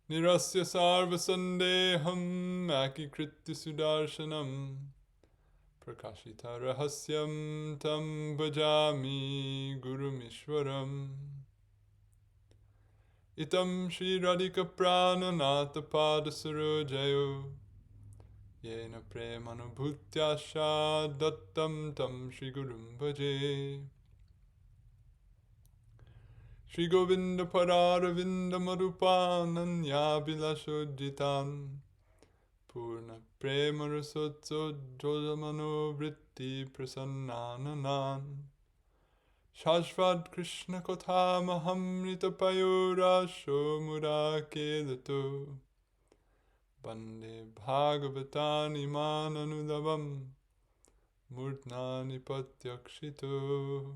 nirasya sarva sandeham akikritya sudarshanam prakashita rahasyam tam bhajami gurumishwaram itam Shri Radhika Prananatha Pada Sarojayo yena premanubhutyasha dattam tam Shri Gurum Bhaje Shri Govinda Pararavinda Marupananya Bilashodjitan Purna Prema Rasotso Jojamano Vritti Prasannananan Shashvad Krishna Kotha Mahamrita Payurasho Murakedato Bande Bhagavatani Mananudavam Murtnani Patyakshito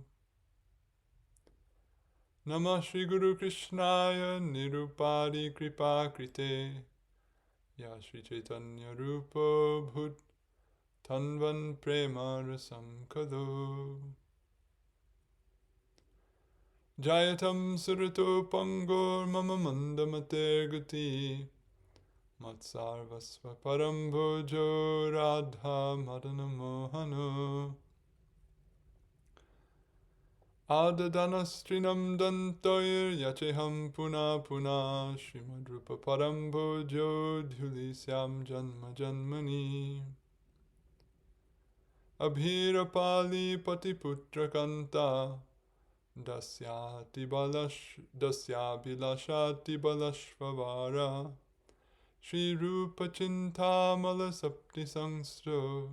Namah Shri Guru Krishnaya Nirupadi Kripa Krite Ya Shri Chaitanya Rupo Bhut Tanvan Prema Rasam Kado Jayatam Surato Pangor Mama Mandamater Gati Matsarvasva Parambojo Radha Madana Mohano Adadanastrinam dantoir yacheham puna puna Srimad Rupa Parambojo Dhulisyam Janma Janmani Abhirapali Patiputra Kanta Dasya Bilashati Balashvavara Sri Rupa Chintamala Sapti Sangsro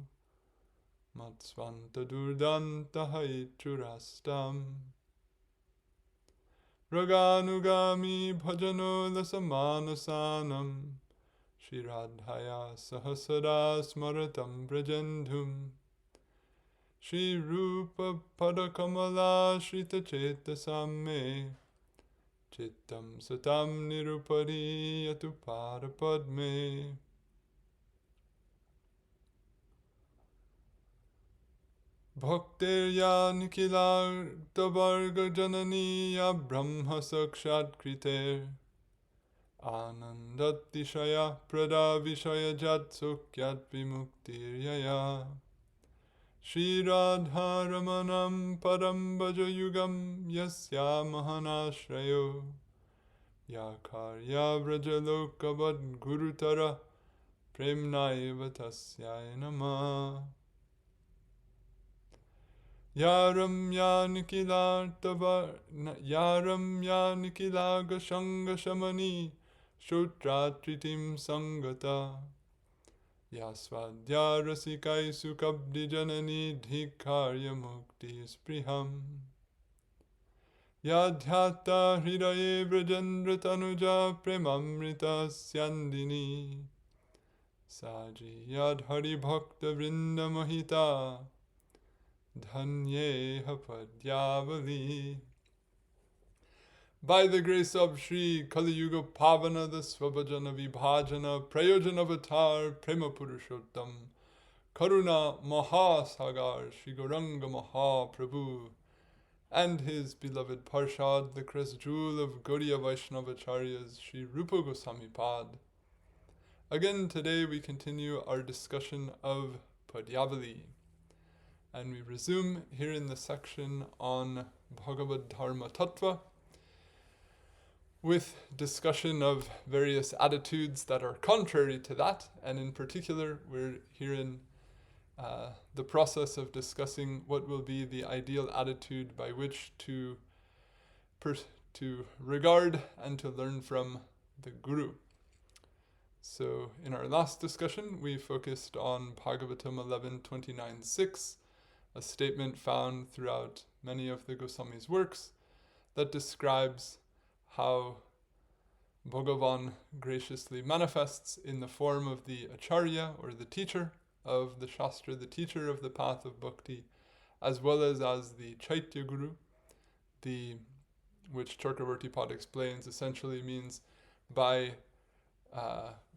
Matsvanta Durdanta Haitrurastam Raganugami Bhajano Lasamanasanam Shri Radhaya Sahasara Smaratam Brajandhum Shri Rupa Padakamala Shrita Chetasame Chittam Satam Nirupari Yatupada Padme Bhaktirya Nikilar Tavarga Jananiya Brahma Sakshat Kriter Anandatishaya Prada Vishaya Jat Sukyat Vimuktir Yaya Shri Radha Ramanam Padam Bhaja Yugam Yasya Mahanashrayo Yakarya Vrajalokavat Gurutara Premnaiva Tasyai Namah Yaram Yanikilar Gashanga Shamani Shutra Tritim Sangata Yasvadya Rasikai Sukabdi Janani Dhikarya Mukti Spriham Yadhyata Hridaye Vrajendra Tanuja Premamrita Syandini Saji Yadhari Bhakta Vrinda Mohita Dhanyeha Padyavali. By the grace of Shri Kali Yuga Pavana, the Svabhajana Vibhajana, Prayojana Avatar, Prema Purushottam, Karuna Mahasagar, Shri Gauranga Mahaprabhu, and his beloved Parshad, the crest jewel of Gaudiya Vaishnavacharyas, Sri Rupa Gosvami Pad. Again, today we continue our discussion of Padyavali. And we resume here in the section on Bhagavad-dharma-tattva with discussion of various attitudes that are contrary to that. And in particular, we're here in the process of discussing what will be the ideal attitude by which to regard and to learn from the Guru. So in our last discussion, we focused on Bhagavatam 11:29-6, a statement found throughout many of the Goswami's works that describes how Bhagavan graciously manifests in the form of the Acharya, or the teacher of the Shastra, the teacher of the path of bhakti, as well as the Chaitya Guru, which Chakravarti Pad explains essentially means by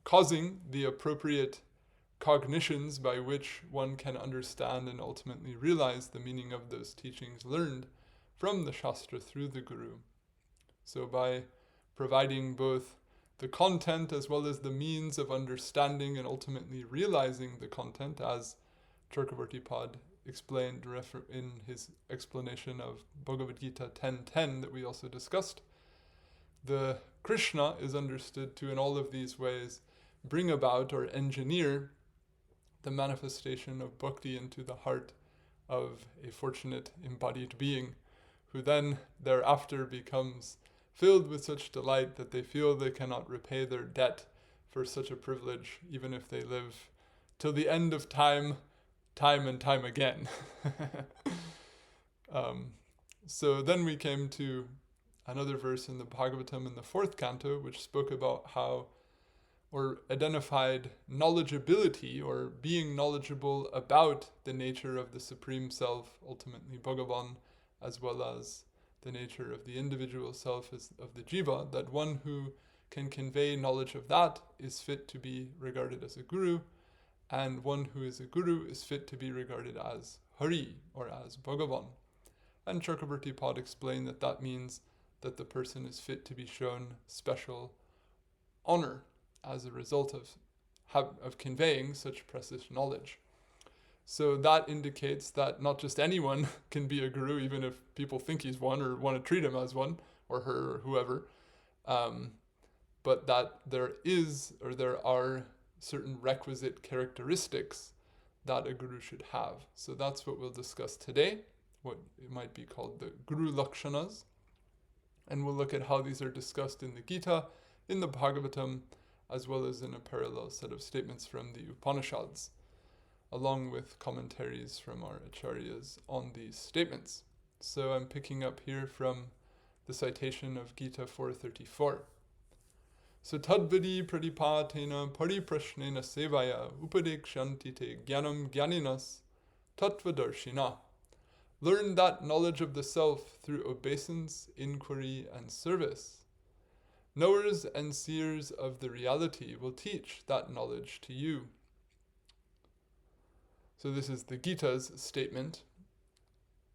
causing the appropriate cognitions by which one can understand and ultimately realize the meaning of those teachings learned from the Shastra through the Guru. So by providing both the content as well as the means of understanding and ultimately realizing the content, as Chakravarti Pad explained in his explanation of Bhagavad Gita 10.10 that we also discussed. The Krishna is understood to, in all of these ways, bring about or engineer the manifestation of bhakti into the heart of a fortunate embodied being, who then thereafter becomes filled with such delight that they feel they cannot repay their debt for such a privilege, even if they live till the end of time and time again. So then we came to another verse in the Bhagavatam in the 4th canto, which spoke about how, or identified knowledgeability, or being knowledgeable about the nature of the Supreme Self, ultimately Bhagavan, as well as the nature of the individual self of the jiva, that one who can convey knowledge of that is fit to be regarded as a guru, and one who is a guru is fit to be regarded as Hari, or as Bhagavan. And Chakravarti Pad explained that that means that the person is fit to be shown special honor as a result of conveying such precious knowledge. So that indicates that not just anyone can be a guru, even if people think he's one or want to treat him as one, or her, or whoever, but that there are certain requisite characteristics that a guru should have. So that's what we'll discuss today, what it might be called the Guru Lakshanas. And we'll look at how these are discussed in the Gita, in the Bhagavatam, as well as in a parallel set of statements from the Upanishads, along with commentaries from our acharyas on these statements. So I'm picking up here from the citation of Gita 4:34. So tadvidi pradipatena pariprashnena sevaya upadekshanti te jnanam jnaninas tattvadarshina. Learn that knowledge of the self through obeisance, inquiry, and service. Knowers and seers of the reality will teach that knowledge to you. So this is the Gita's statement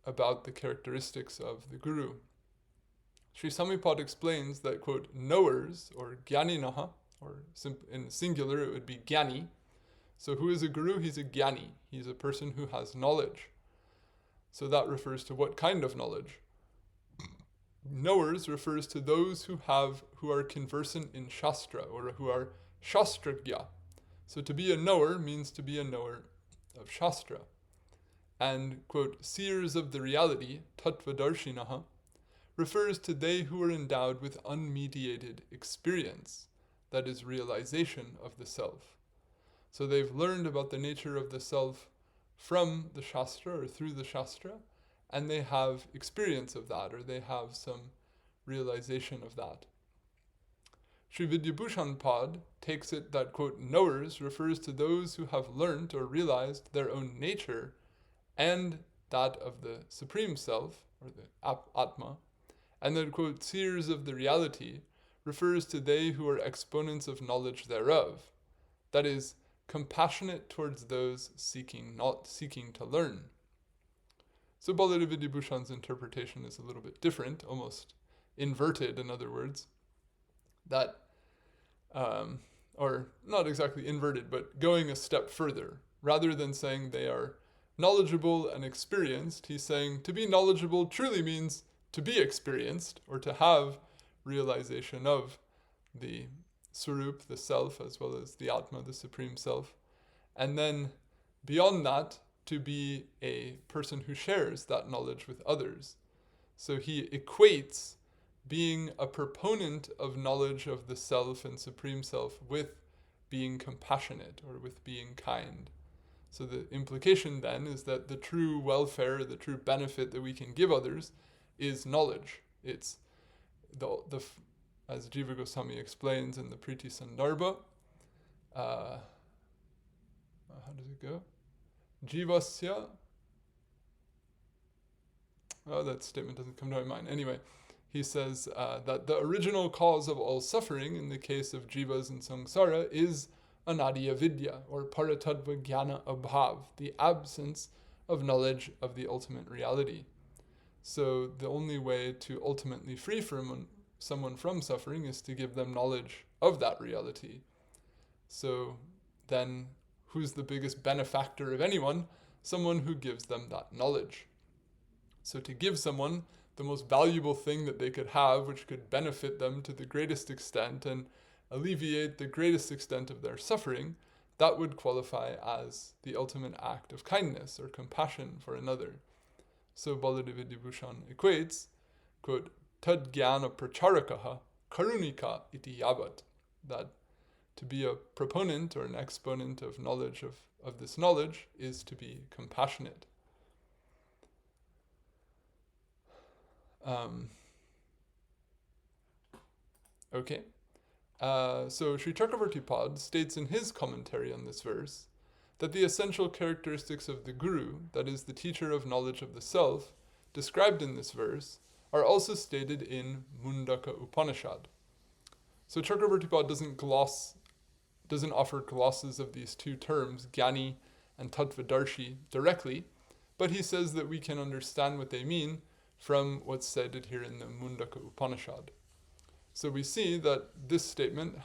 about the characteristics of the Guru. Sri Samipad explains that, quote, knowers, or jnaninaha, or in singular it would be jnani. So who is a Guru? He's a jnani. He's a person who has knowledge. So that refers to what kind of knowledge? Knowers refers to those who are conversant in Shastra, or who are Shastragya. So to be a knower means to be a knower of Shastra. And, quote, seers of the reality, tattvadarshinaha, refers to they who are endowed with unmediated experience, that is, realization of the self. So they've learned about the nature of the self from the Shastra, or through the Shastra, and they have experience of that, or they have some realization of that. Sri Vidyabhushan Pad takes it that, quote, knowers refers to those who have learnt or realized their own nature and that of the Supreme Self, or the Atma, and that, quote, seers of the reality refers to they who are exponents of knowledge thereof, that is, compassionate towards those seeking to learn. So Baladev Vidyabhushan's interpretation is a little bit different, almost inverted, in other words, that, or not exactly inverted, but going a step further. Rather than saying they are knowledgeable and experienced, he's saying to be knowledgeable truly means to be experienced, or to have realization of the Swarup, the self, as well as the Atma, the Supreme Self. And then beyond that, to be a person who shares that knowledge with others. So he equates being a proponent of knowledge of the self and Supreme Self with being compassionate, or with being kind. So the implication then is that the true welfare, the true benefit that we can give others is knowledge. It's the as Jiva Gosvami explains in the Priti Sandarbha, how does it go? Jivasya, that statement doesn't come to my mind. Anyway, he says that the original cause of all suffering in the case of jivas in samsara is anadiya vidya, or paratadva jnana abhav, the absence of knowledge of the ultimate reality. So the only way to ultimately free from someone from suffering is to give them knowledge of that reality. So then, who's the biggest benefactor of anyone? Someone who gives them that knowledge. So to give someone the most valuable thing that they could have, which could benefit them to the greatest extent and alleviate the greatest extent of their suffering, that would qualify as the ultimate act of kindness or compassion for another. So Baladevidibhushan equates, quote, tad jnana pracharakaha karunika iti yavat, that to be a proponent or an exponent of knowledge of this knowledge is to be compassionate. Okay. So Sri Chakravartipad states in his commentary on this verse that the essential characteristics of the Guru, that is the teacher of knowledge of the self, described in this verse, are also stated in Mundaka Upanishad. So Chakravartipad doesn't offer glosses of these two terms, Jnani and Tattvadarshi, directly, but he says that we can understand what they mean from what's stated here in the Mundaka Upanishad. So we see that this statement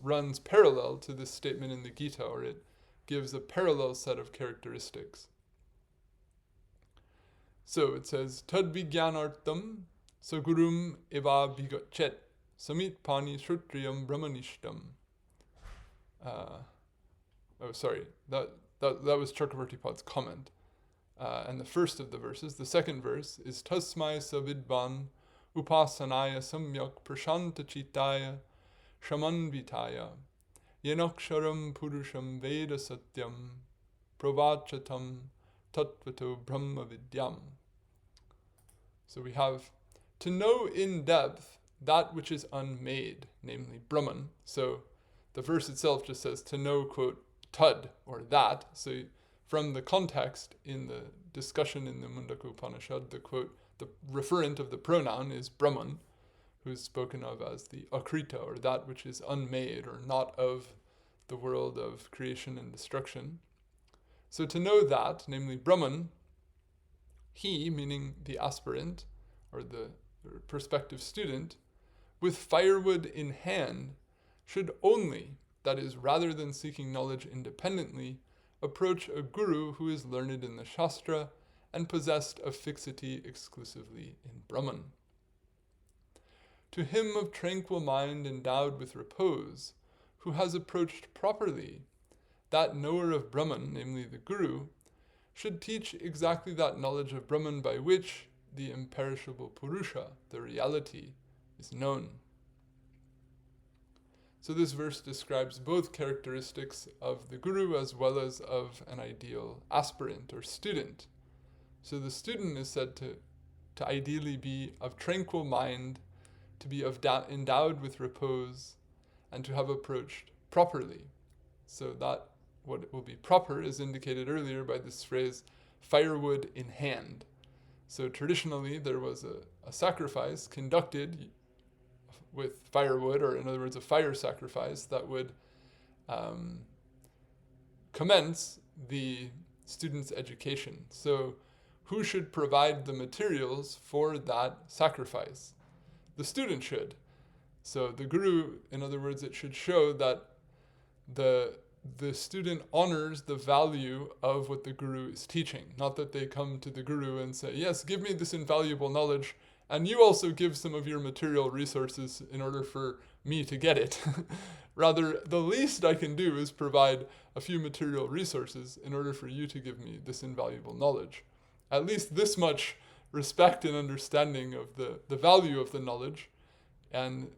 runs parallel to this statement in the Gita, or it gives a parallel set of characteristics. So it says, Tad vijnanartam sagurum eva bigachet samit pani shrutriyam brahmanishtam. That was Chakravartipad's comment. And the first of the verses, the second verse, is Tasmai savidvan upasanaya samyak prashanta chitaya shamanvitaya yanaksharam purusham veda satyam pravachatam tattvato brahma vidyam. So we have to know in depth that which is unmade, namely Brahman. So the verse itself just says to know, quote, tad, or that. So from the context in the discussion in the Mundaka Upanishad, the quote, the referent of the pronoun is Brahman, who is spoken of as the akrita, or that which is unmade, or not of the world of creation and destruction. So to know that, namely Brahman, he, meaning the aspirant, or the prospective student, with firewood in hand, should only, that is, rather than seeking knowledge independently, approach a guru who is learned in the Shastra and possessed of fixity exclusively in Brahman. To him of tranquil mind endowed with repose, who has approached properly, that knower of Brahman, namely the Guru, should teach exactly that knowledge of Brahman by which the imperishable Purusha, the reality, is known. So this verse describes both characteristics of the Guru as well as of an ideal aspirant or student. So the student is said to ideally be of tranquil mind, to be endowed with repose, and to have approached properly. So that what will be proper is indicated earlier by this phrase, firewood in hand. So traditionally there was a sacrifice conducted with firewood, or in other words, a fire sacrifice that would commence the student's education. So who should provide the materials for that sacrifice? The student should. So the Guru, in other words, it should show that the student honors the value of what the Guru is teaching. Not that they come to the Guru and say, yes, give me this invaluable knowledge, and you also give some of your material resources in order for me to get it. Rather, the least I can do is provide a few material resources in order for you to give me this invaluable knowledge. At least this much respect and understanding of the value of the knowledge, and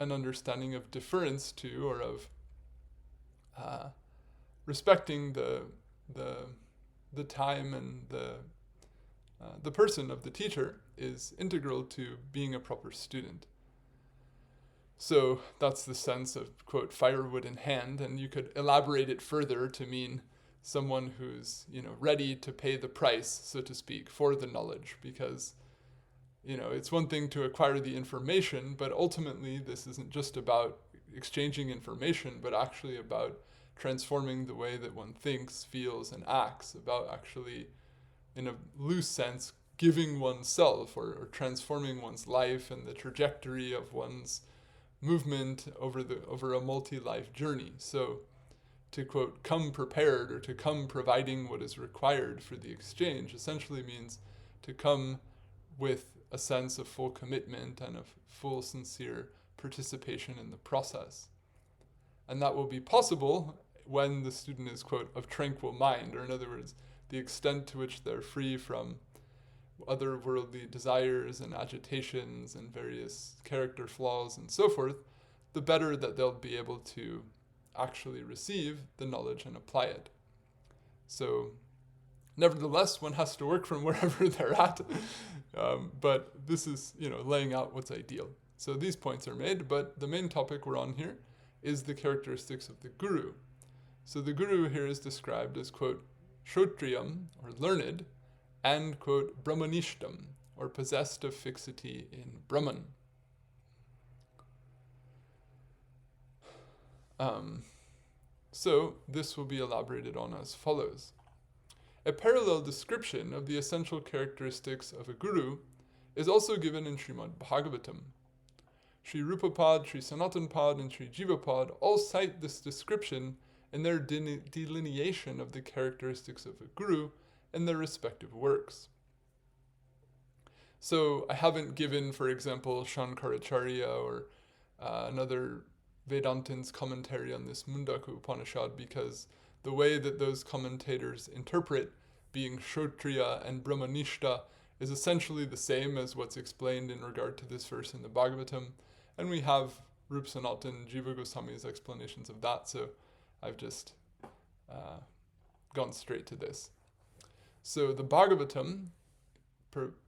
an understanding of deference to, or of respecting the time and the person of the teacher is integral to being a proper student. So that's the sense of, quote, firewood in hand, and you could elaborate it further to mean someone who's, ready to pay the price, so to speak, for the knowledge, because, it's one thing to acquire the information, but ultimately this isn't just about exchanging information, but actually about transforming the way that one thinks, feels, and acts, about actually, in a loose sense, giving oneself or transforming one's life and the trajectory of one's movement over a multi-life journey. So to quote, come prepared or to come providing what is required for the exchange essentially means to come with a sense of full commitment and of full sincere participation in the process. And that will be possible when the student is, quote, of tranquil mind, or in other words, the extent to which they're free from otherworldly desires and agitations and various character flaws and so forth, the better that they'll be able to actually receive the knowledge and apply it. So, nevertheless, one has to work from wherever they're at, but this is, laying out what's ideal. So these points are made, but the main topic we're on here is the characteristics of the guru. So the guru here is described as, quote, Shrotriyam, or learned, and, quote, Brahmanishtam, or possessed of fixity in Brahman. So this will be elaborated on as follows. A parallel description of the essential characteristics of a guru is also given in Srimad Bhagavatam. Sri Rupa Pad, Sri Sanatana Pad, and Sri Jiva Pad all cite this description in their delineation of the characteristics of a guru in their respective works. So I haven't given, for example, Shankaracharya or another Vedantin's commentary on this Mundaka Upanishad, because the way that those commentators interpret being Shrotriya and Brahmanishta is essentially the same as what's explained in regard to this verse in the Bhagavatam, and we have Rup Sanatan, Jiva Goswami's explanations of that, so I've just gone straight to this. So the Bhagavatam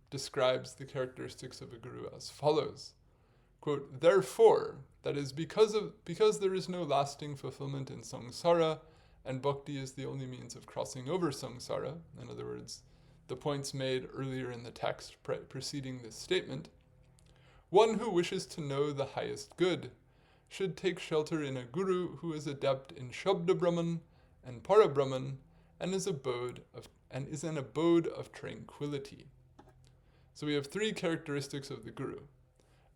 describes the characteristics of a guru as follows. Quote, therefore, that is because there is no lasting fulfillment in samsara, and bhakti is the only means of crossing over samsara, in other words, the points made earlier in the text preceding this statement, one who wishes to know the highest good should take shelter in a guru who is adept in śabda Brahman and para Brahman and is an abode of tranquility. So we have three characteristics of the guru.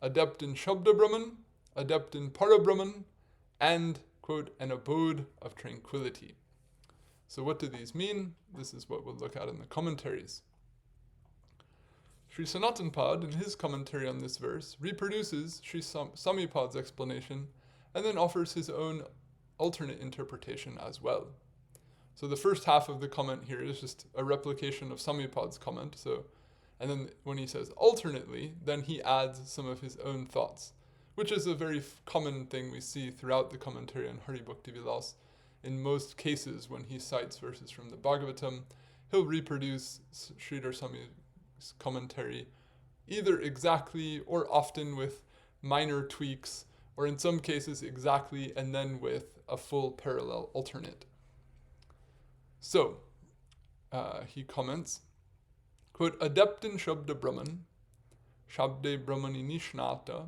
Adept in śabda Brahman, adept in para Brahman, and, quote, an abode of tranquility. So what do these mean? This is what we'll look at in the commentaries. Sri Sanatana Pad, in his commentary on this verse, reproduces Sri Samipad's explanation and then offers his own alternate interpretation as well. So the first half of the comment here is just a replication of Samipad's comment. And then when he says alternately, then he adds some of his own thoughts, which is a very common thing we see throughout the commentary on Hari Bhakti Vilas. In most cases, when he cites verses from the Bhagavatam, he'll reproduce Sridhar Swami's commentary either exactly or often with minor tweaks, or in some cases exactly and then with a full parallel alternate. So, he comments, quote, adept in śabda Brahman, śabde Brahmani nishnata,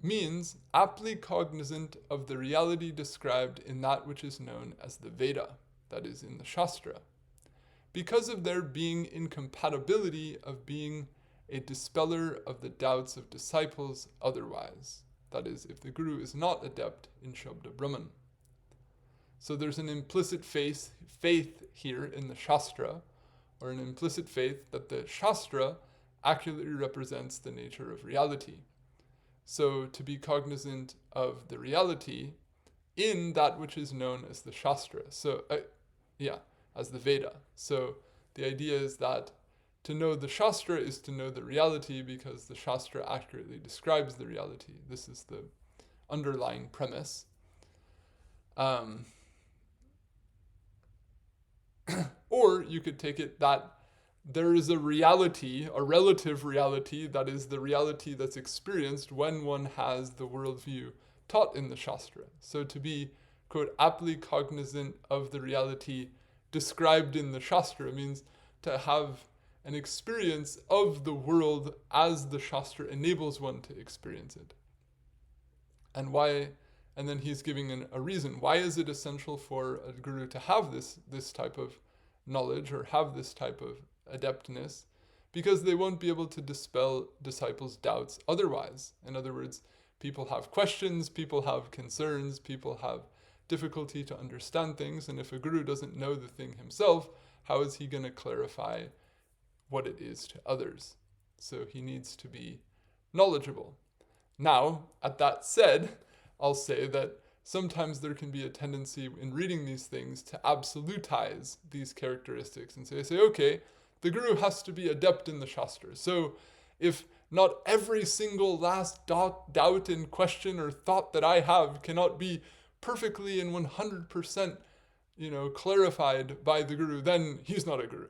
means aptly cognizant of the reality described in that which is known as the Veda, that is, in the Shastra, because of their being incompatibility of being a dispeller of the doubts of disciples otherwise, that is, if the guru is not adept in śabda Brahman. So there's an implicit faith here in the Shastra, or an implicit faith that the Shastra accurately represents the nature of reality. So to be cognizant of the reality in that which is known as the Shastra. So, as the Veda. So the idea is that to know the Shastra is to know the reality because the Shastra accurately describes the reality. This is the underlying premise. Or you could take it that there is a reality, a relative reality, that is the reality that's experienced when one has the worldview taught in the Shastra. So to be, quote, aptly cognizant of the reality described in the Shastra means to have an experience of the world as the Shastra enables one to experience it. And why? And then he's giving a reason. Why is it essential for a guru to have this type of knowledge or have this type of adeptness, because they won't be able to dispel disciples' doubts otherwise. In other words, people have questions, people have concerns, people have difficulty to understand things, and if a guru doesn't know the thing himself, how is he going to clarify what it is to others? So he needs to be knowledgeable. Now, at that said, I'll say that sometimes there can be a tendency in reading these things to absolutize these characteristics and say, okay, the guru has to be adept in the shastras. So if not every single last doubt and question or thought that I have cannot be perfectly and 100%, clarified by the guru, then he's not a guru,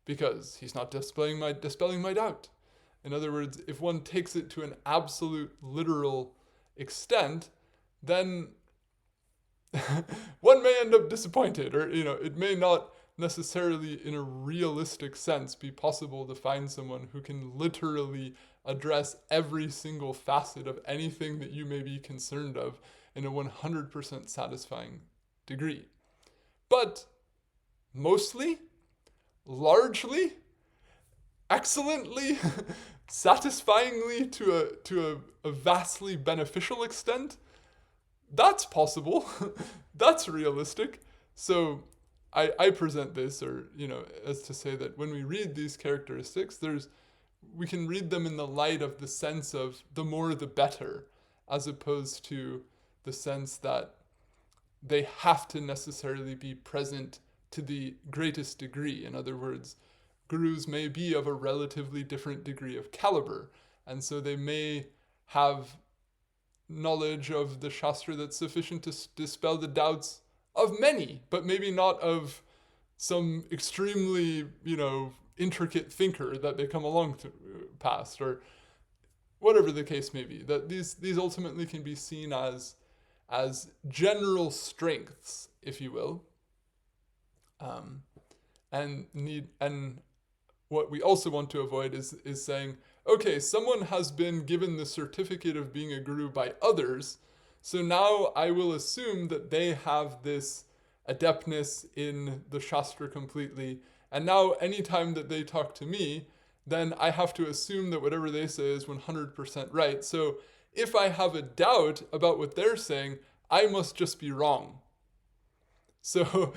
because he's not dispelling my doubt. In other words, if one takes it to an absolute literal extent, then one may end up disappointed, or it may not necessarily in a realistic sense be possible to find someone who can literally address every single facet of anything that you may be concerned of in a 100% satisfying degree. But mostly, largely, excellently, satisfyingly to a vastly beneficial extent, that's possible. That's realistic. So I present this, as to say that when we read these characteristics, we can read them in the light of the sense of the more the better, as opposed to the sense that they have to necessarily be present to the greatest degree. In other words, gurus may be of a relatively different degree of caliber, and so they may have knowledge of the Shastra that's sufficient to dispel the doubts of many, but maybe not of some extremely, intricate thinker that they come along to past, or whatever the case may be. That these ultimately can be seen as general strengths, if you will, and what we also want to avoid is saying, okay, someone has been given the certificate of being a guru by others, so now I will assume that they have this adeptness in the Shastra completely, and now anytime that they talk to me, then I have to assume that whatever they say is 100% right. So if I have a doubt about what they're saying, I must just be wrong. So,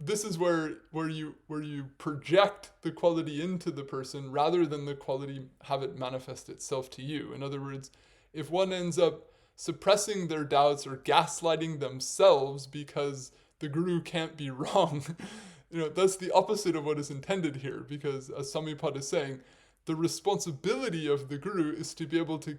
this is where you project the quality into the person rather than the quality have it manifest itself to you. In other words, if one ends up suppressing their doubts or gaslighting themselves because the guru can't be wrong, that's the opposite of what is intended here, because as Samipad is saying, the responsibility of the guru is to be able to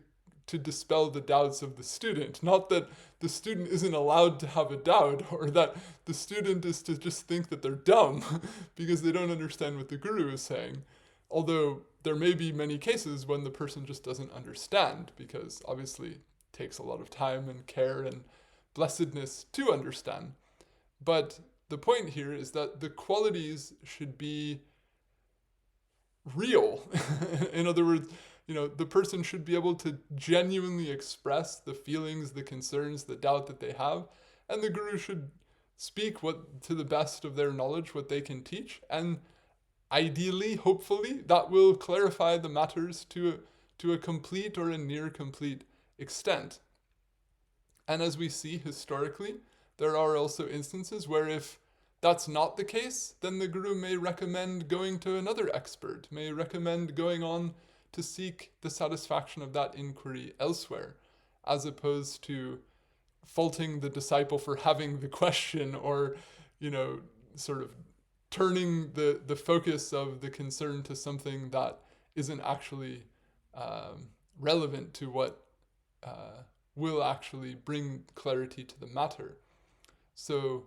dispel the doubts of the student, not that the student isn't allowed to have a doubt, or that the student is to just think that they're dumb because they don't understand what the guru is saying. Although there may be many cases when the person just doesn't understand, because obviously it takes a lot of time and care and blessedness to understand. But the point here is that the qualities should be real. In other words, the person should be able to genuinely express the feelings, the concerns, the doubt that they have, and the guru should speak to the best of their knowledge, what they can teach, and ideally, hopefully, that will clarify the matters to a complete or a near complete extent. And as we see historically, there are also instances where if that's not the case, then the guru may recommend going to another expert, may recommend going on to seek the satisfaction of that inquiry elsewhere, as opposed to faulting the disciple for having the question, or, sort of turning the focus of the concern to something that isn't actually relevant to what will actually bring clarity to the matter. So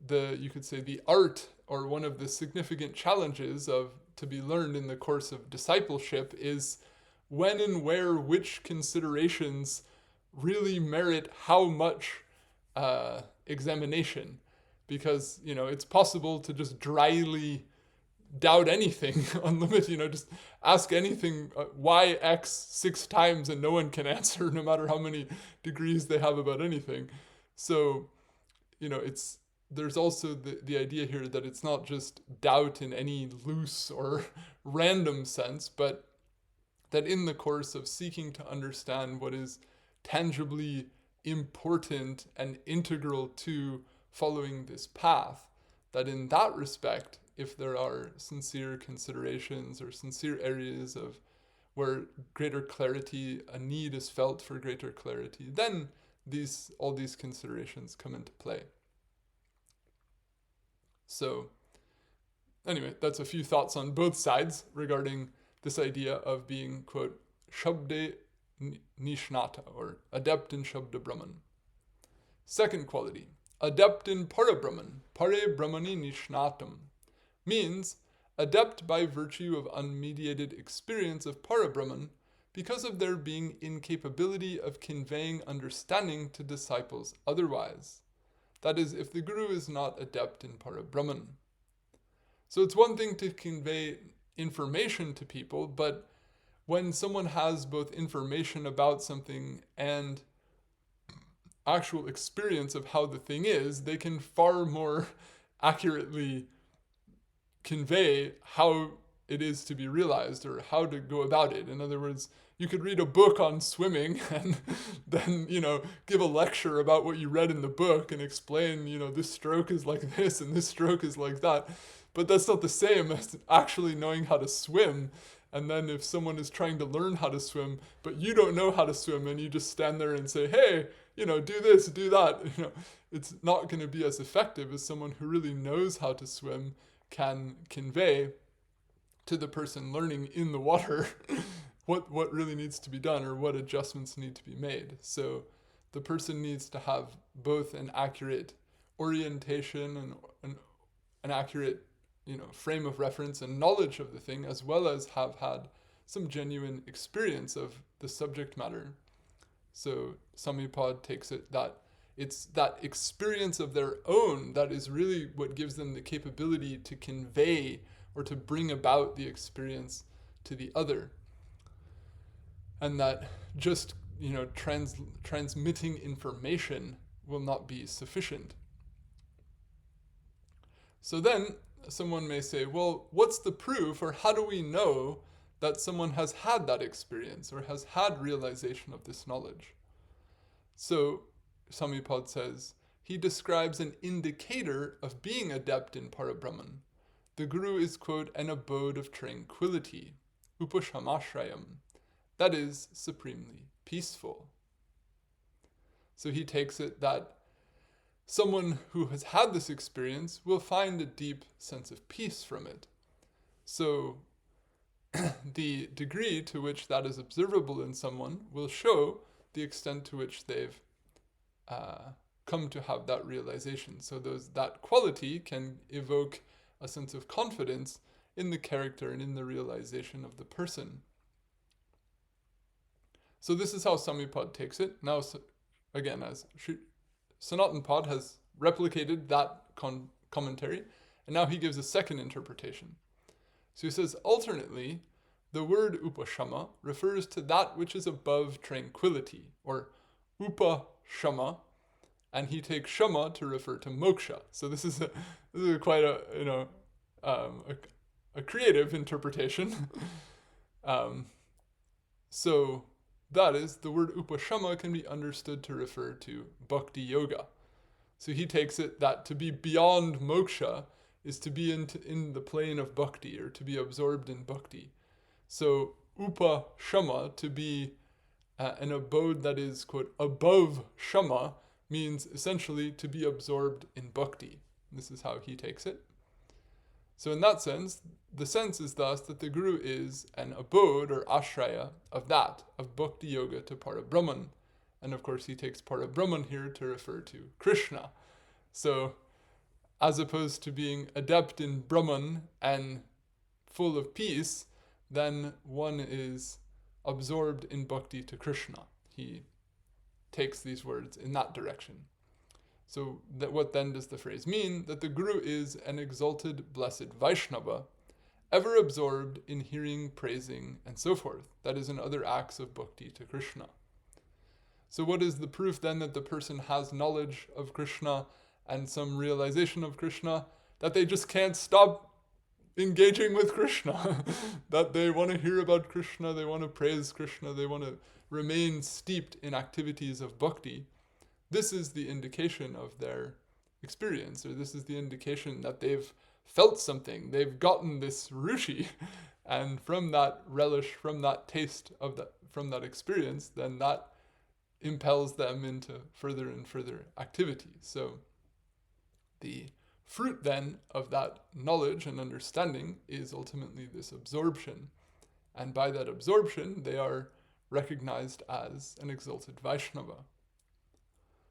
you could say the art, or one of the significant challenges to be learned in the course of discipleship, is when and where which considerations really merit how much examination. Because, it's possible to just dryly doubt anything unlimited, just ask anything, why X 6 times, and no one can answer, no matter how many degrees they have about anything. So, there's also the idea here that it's not just doubt in any loose or random sense, but that in the course of seeking to understand what is tangibly important and integral to following this path, that in that respect, if there are sincere considerations or sincere areas of where greater clarity, a need is felt for greater clarity, then all these considerations come into play. So anyway, that's a few thoughts on both sides regarding this idea of being, quote, śabde nishnata, or adept in śabda Brahman. Second quality, adept in para Brahman, pare Brahmani nishnatam, means adept by virtue of unmediated experience of para Brahman because of their being incapability of conveying understanding to disciples otherwise. That is, if the Guru is not adept in para Brahman. So it's one thing to convey information to people, but when someone has both information about something and actual experience of how the thing is, they can far more accurately convey how it is to be realized or how to go about it. In other words, you could read a book on swimming and then, give a lecture about what you read in the book and explain, this stroke is like this and this stroke is like that. But that's not the same as actually knowing how to swim. And then if someone is trying to learn how to swim, but you don't know how to swim and you just stand there and say, hey, do this, do that, it's not going to be as effective as someone who really knows how to swim can convey to the person learning in the water what really needs to be done or what adjustments need to be made. So the person needs to have both an accurate orientation and an accurate frame of reference and knowledge of the thing, as well as have had some genuine experience of the subject matter. So Samipad takes it that it's that experience of their own that is really what gives them the capability to convey or to bring about the experience to the other. And that just, transmitting information will not be sufficient. So then someone may say, well, what's the proof, or how do we know that someone has had that experience or has had realization of this knowledge? So Samipad says, he describes an indicator of being adept in para Brahman. The Guru is, quote, an abode of tranquility, upashamashrayam, that is, supremely peaceful. So he takes it that someone who has had this experience will find a deep sense of peace from it. So the degree to which that is observable in someone will show the extent to which they've come to have that realization. So that quality can evoke a sense of confidence in the character and in the realization of the person. So this is how Samipad takes it. Now, again, as Sanatana Pad has replicated that commentary, and now he gives a second interpretation. So he says, alternately, the word upashama refers to that which is above tranquility, or upashama, and he takes shama to refer to moksha. So this is quite a creative interpretation. So that is, the word upashama can be understood to refer to bhakti yoga. So he takes it that to be beyond moksha is to be in the plane of bhakti, or to be absorbed in bhakti. So upashama, to be an abode that is, quote, above shama, means essentially to be absorbed in bhakti. This is how he takes it. So in that sense, the sense is thus that the Guru is an abode or ashraya of bhakti yoga to para Brahman. And of course he takes para Brahman here to refer to Krishna. So as opposed to being adept in Brahman and full of peace, then one is absorbed in bhakti to Krishna. He takes these words in that direction. So what then does the phrase mean? That the Guru is an exalted, blessed Vaishnava, ever absorbed in hearing, praising, and so forth. That is in other acts of bhakti to Krishna. So what is the proof then that the person has knowledge of Krishna and some realization of Krishna, that they just can't stop engaging with Krishna, that they want to hear about Krishna, they want to praise Krishna, they want to remain steeped in activities of bhakti. This is the indication of their experience, or this is the indication that they've felt something, they've gotten this ruchi, and from that relish, from that taste of that, from that experience, then that impels them into further and further activity. So the fruit then of that knowledge and understanding is ultimately this absorption. And by that absorption, they are recognized as an exalted Vaishnava.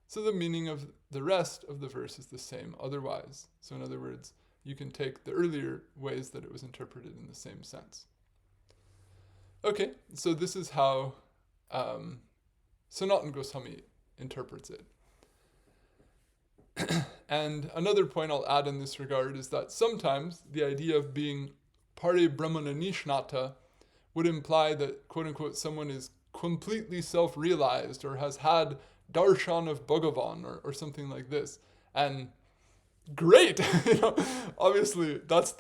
So the meaning of the rest of the verse is the same otherwise. So in other words, you can take the earlier ways that it was interpreted in the same sense. Okay, so this is how Sanatana Gosvami interprets it. And another point I'll add in this regard is that sometimes the idea of being pare brahmana nishnata would imply that, quote unquote, someone is completely self-realized or has had darshan of Bhagavan or something like this. And great! Obviously that's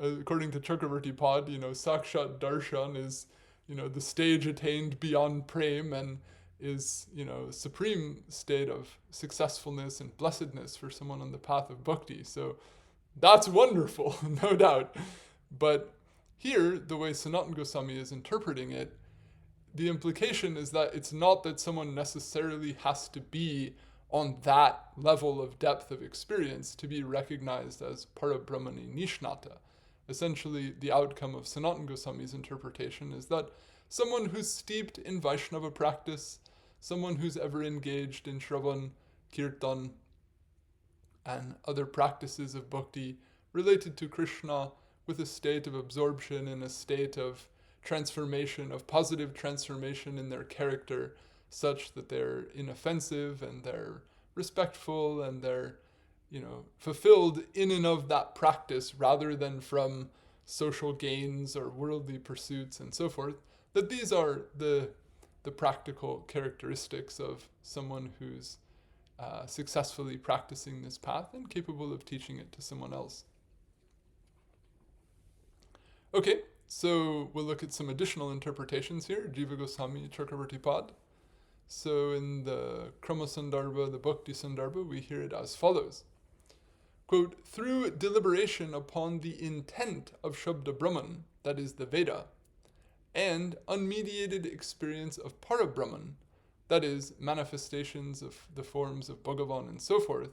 according to Chakravarti Pad, Sakshat Darshan is, the stage attained beyond prem and is, supreme state of successfulness and blessedness for someone on the path of bhakti. So that's wonderful, no doubt. But here, the way Sanatana Gosvami is interpreting it, the implication is that it's not that someone necessarily has to be on that level of depth of experience to be recognized as Parabrahmani Nishnata. Essentially, the outcome of Sanatana Goswami's interpretation is that someone who's steeped in Vaishnava practice, someone who's ever engaged in Shravan, Kirtan, and other practices of bhakti related to Krishna with a state of absorption and a state of transformation, of positive transformation in their character, such that they're inoffensive and they're respectful and they're, fulfilled in and of that practice rather than from social gains or worldly pursuits and so forth, that these are the practical characteristics of someone who's successfully practicing this path and capable of teaching it to someone else. Okay, so we'll look at some additional interpretations here. Jiva Gosvami, Chakravarti Pad. So in the Krama Sandarbha, the Bhakti Sandarbha, we hear it as follows. Quote, through deliberation upon the intent of Śabda Brahman, that is the Veda, and unmediated experience of Parabrahman, that is manifestations of the forms of Bhagavan and so forth,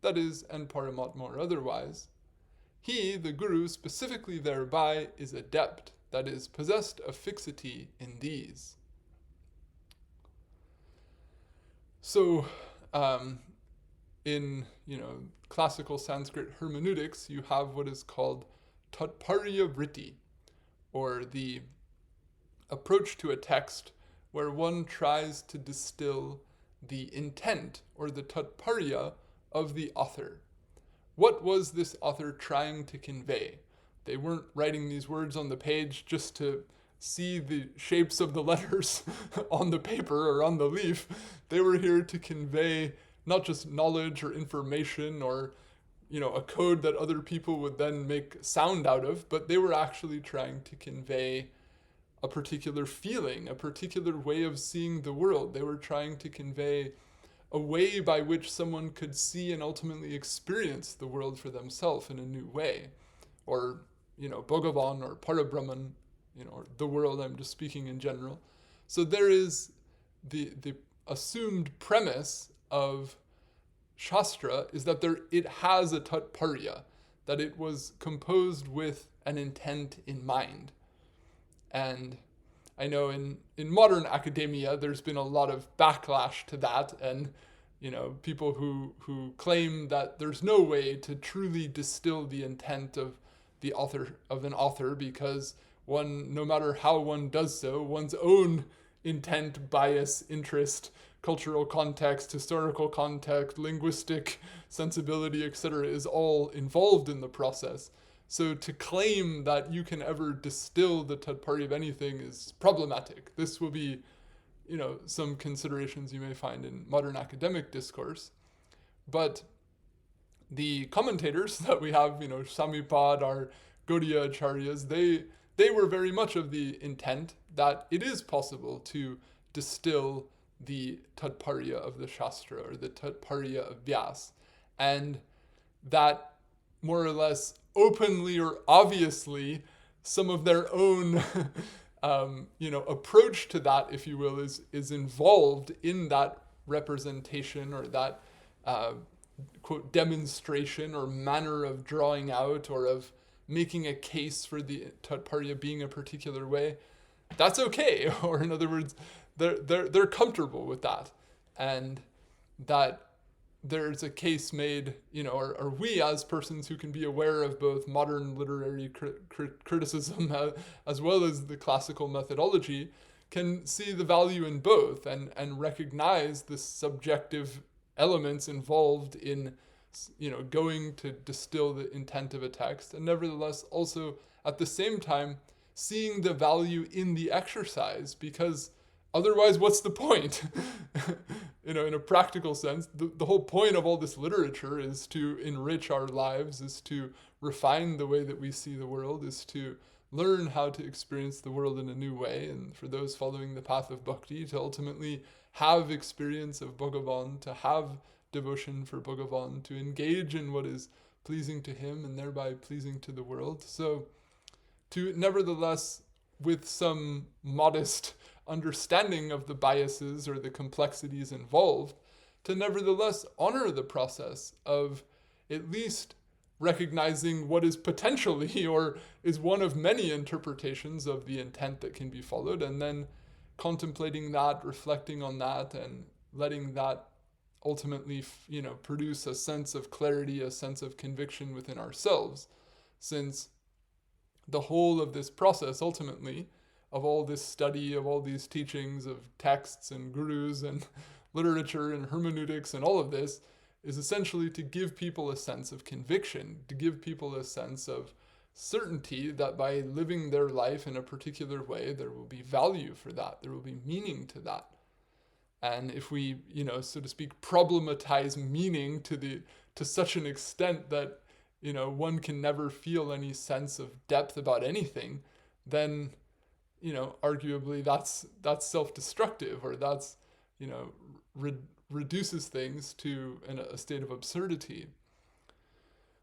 that is, and Paramatma or otherwise, he, the Guru, specifically thereby is adept, that is, possessed of fixity in these. So, in, classical Sanskrit hermeneutics, you have what is called tatparya vritti, or the approach to a text where one tries to distill the intent, or the tatparya, of the author. What was this author trying to convey? They weren't writing these words on the page just to see the shapes of the letters on the paper or on the leaf. They were here to convey not just knowledge or information or, a code that other people would then make sound out of, but they were actually trying to convey a particular feeling, a particular way of seeing the world. They were trying to convey a way by which someone could see and ultimately experience the world for themselves in a new way. Or, Bhagavan or Parabrahman, or the world, I'm just speaking in general. So there is the assumed premise of Shastra is that it has a tatparya, that it was composed with an intent in mind. And I know in modern academia, there's been a lot of backlash to that, and people who claim that there's no way to truly distill the intent of an author because one, no matter how one does so, one's own intent, bias, interest, cultural context, historical context, linguistic sensibility, etc., is all involved in the process. So to claim that you can ever distill the tatparya of anything is problematic. This will be, some considerations you may find in modern academic discourse. But the commentators that we have, Samipad, our Gaudiya acharyas, they were very much of the intent that it is possible to distill the tatparya of the Shastra, or the tatparya of Vyas, and that more or less openly or obviously some of their own approach to that, if you will, is involved in that representation, or that quote demonstration or manner of drawing out or of making a case for the tatparya being a particular way. That's okay. Or in other words, they're comfortable with that, and that there's a case made, or we as persons who can be aware of both modern literary criticism as well as the classical methodology, can see the value in both, and recognize the subjective elements involved in, going to distill the intent of a text, and nevertheless also at the same time seeing the value in the exercise, because otherwise what's the point? In a practical sense, the whole point of all this literature is to enrich our lives, is to refine the way that we see the world, is to learn how to experience the world in a new way, and for those following the path of bhakti, to ultimately have experience of Bhagavan, to have devotion for Bhagavan, to engage in what is pleasing to him and thereby pleasing to the world. So to nevertheless, with some modest understanding of the biases or the complexities involved, to nevertheless honor the process of at least recognizing what is potentially or is one of many interpretations of the intent that can be followed, and then contemplating that, reflecting on that, and letting that ultimately, produce a sense of clarity, a sense of conviction within ourselves, since the whole of this process ultimately of all this study, of all these teachings of texts and gurus and literature and hermeneutics and all of this is essentially to give people a sense of conviction, to give people a sense of certainty that by living their life in a particular way, there will be value for that, there will be meaning to that. And if we, so to speak, problematize meaning to such an extent that, one can never feel any sense of depth about anything, then, arguably that's self-destructive, or that's, reduces things to a state of absurdity.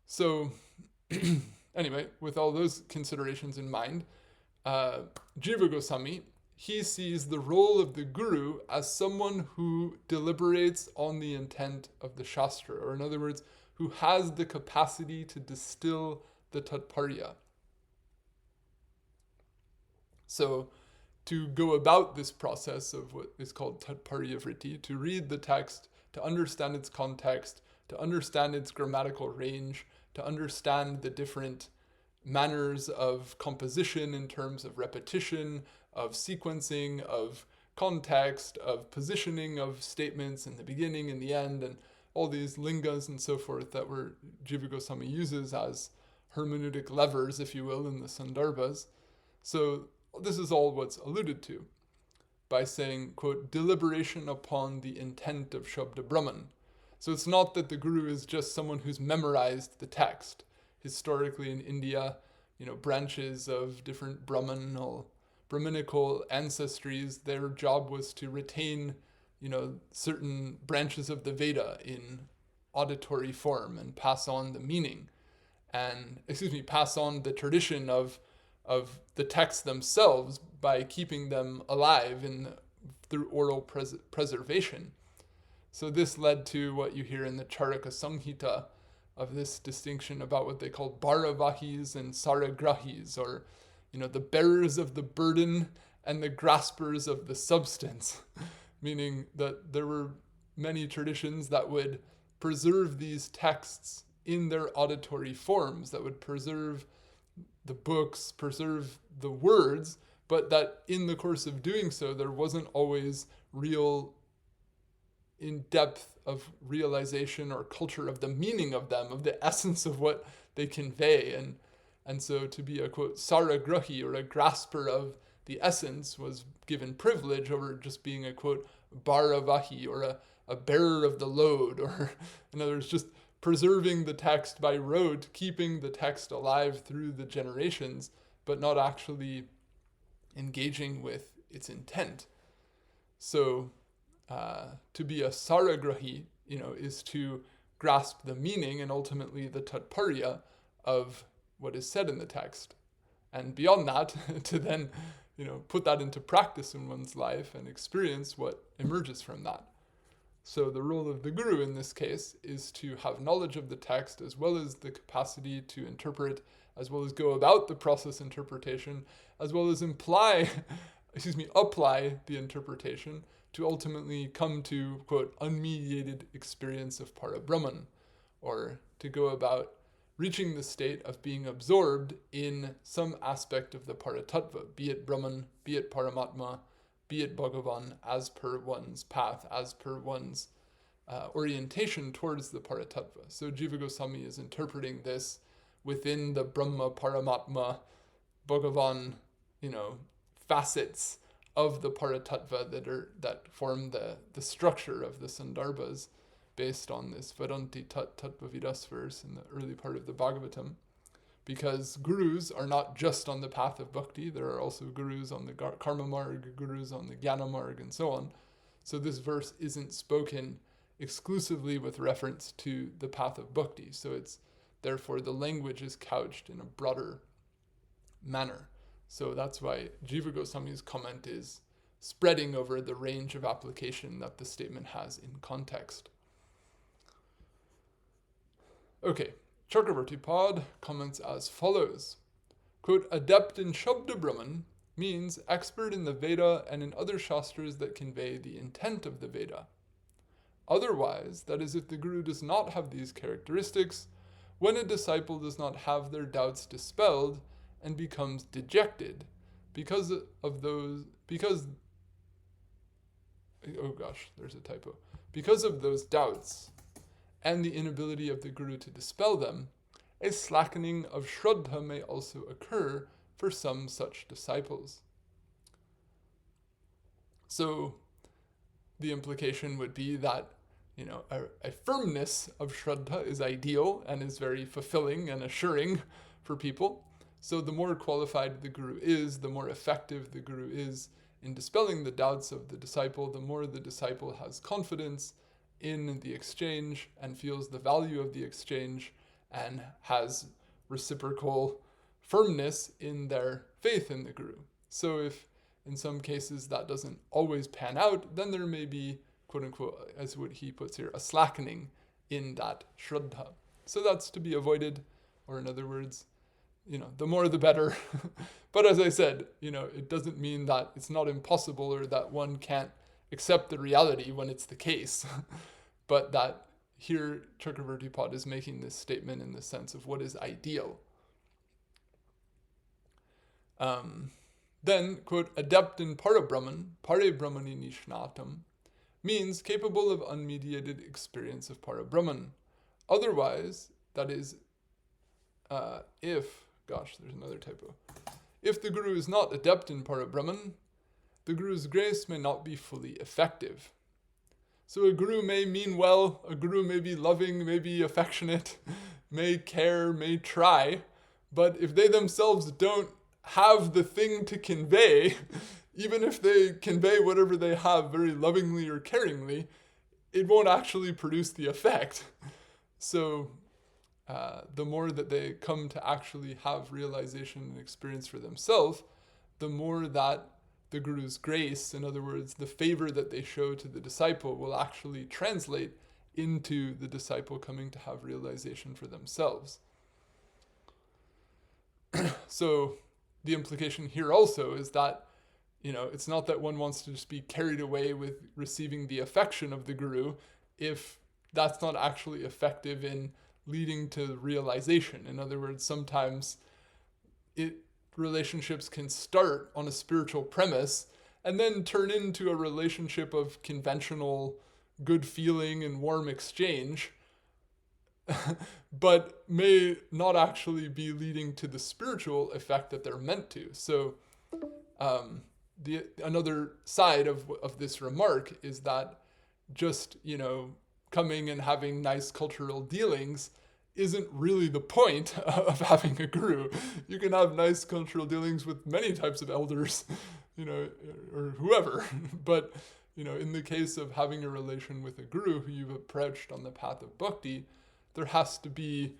So anyway, with all those considerations in mind, Jiva Gosvami, he sees the role of the guru as someone who deliberates on the intent of the Shastra, or in other words, who has the capacity to distill the tatparya. So to go about this process of what is called tatparya vritti, to read the text, to understand its context, to understand its grammatical range, to understand the different manners of composition in terms of repetition, of sequencing, of context, of positioning of statements in the beginning and the end, and all these lingas and so forth that Jiva Goswami uses as hermeneutic levers, if you will, in the sandarbhas. So this is all what's alluded to by saying, quote, deliberation upon the intent of Śabda Brahman. So it's not that the guru is just someone who's memorized the text. Historically in India, branches of different Brahminical ancestries, their job was to retain, certain branches of the Veda in auditory form and pass on the meaning, pass on the tradition of the texts themselves by keeping them alive through oral preservation. So this led to what you hear in the Charaka Samhita of this distinction about what they call Bharavahis and Saragrahis, or the bearers of the burden and the graspers of the substance, meaning that there were many traditions that would preserve these texts in their auditory forms, that would preserve the books, preserve the words, but that in the course of doing so, there wasn't always real in-depth of realization or culture of the meaning of them, of the essence of what they convey. And so to be a, quote, saragrahi, or a grasper of the essence, was given privilege over just being a, quote, bharavahi, or a bearer of the load, or in other words, just preserving the text by rote, keeping the text alive through the generations, but not actually engaging with its intent. So to be a saragrahi, is to grasp the meaning and ultimately the tatparya of what is said in the text. And beyond that, to then, put that into practice in one's life and experience what emerges from that. So the role of the guru in this case is to have knowledge of the text as well as the capacity to interpret, as well as go about the process interpretation, as well as apply the interpretation to ultimately come to, quote, unmediated experience of Parabrahman, or to go about reaching the state of being absorbed in some aspect of the Paratattva, be it Brahman, be it Paramatma, be it Bhagavan, as per one's path, as per one's orientation towards the Paratattva. So Jiva Gosvami is interpreting this within the Brahma, Paramatma, Bhagavan, facets of the Paratattva that form the structure of the Sandarbhas, based on this Vadanti Tattva Vidas verse in the early part of the Bhagavatam. Because gurus are not just on the path of bhakti, there are also gurus on the karma marg, gurus on the jnana marg, and so on. So this verse isn't spoken exclusively with reference to the path of bhakti. So therefore the language is couched in a broader manner. So that's why Jiva Goswami's comment is spreading over the range of application that the statement has in context. Okay. Chakravarti Pad comments as follows, quote, adept in Śabda Brahman means expert in the Veda and in other shastras that convey the intent of the Veda. Otherwise, that is, if the Guru does not have these characteristics, when a disciple does not have their doubts dispelled and becomes dejected because of those doubts, and the inability of the Guru to dispel them, a slackening of Shraddha may also occur for some such disciples. So the implication would be that, a firmness of Shraddha is ideal and is very fulfilling and assuring for people. So the more qualified the Guru is, the more effective the Guru is in dispelling the doubts of the disciple, the more the disciple has confidence in the exchange and feels the value of the exchange and has reciprocal firmness in their faith in the Guru. So if in some cases that doesn't always pan out, then there may be, quote unquote, as what he puts here, a slackening in that Shraddha. So that's to be avoided, or in other words, the more the better. But as I said, it doesn't mean that it's not impossible or that one can't accept the reality when it's the case. But that here Chakravarti Pad is making this statement in the sense of what is ideal. Then, quote, adept in Parabrahman, Pare Brahmani Nishnatam, means capable of unmediated experience of Parabrahman. Otherwise, that is, if the Guru is not adept in Parabrahman, the Guru's grace may not be fully effective. So a Guru may mean well, a Guru may be loving, may be affectionate, may care, may try, but if they themselves don't have the thing to convey, even if they convey whatever they have very lovingly or caringly, it won't actually produce the effect. So the more that they come to actually have realization and experience for themselves, the more that the Guru's grace, in other words, the favor that they show to the disciple, will actually translate into the disciple coming to have realization for themselves. So the implication here also is that, it's not that one wants to just be carried away with receiving the affection of the Guru if that's not actually effective in leading to realization. In other words, sometimes relationships can start on a spiritual premise and then turn into a relationship of conventional good feeling and warm exchange, but may not actually be leading to the spiritual effect that they're meant to. So another side of this remark is that just, coming and having nice cultural dealings isn't really the point of having a guru. You can have nice cultural dealings with many types of elders, or whoever. But, in the case of having a relation with a guru who you've approached on the path of bhakti, there has to be,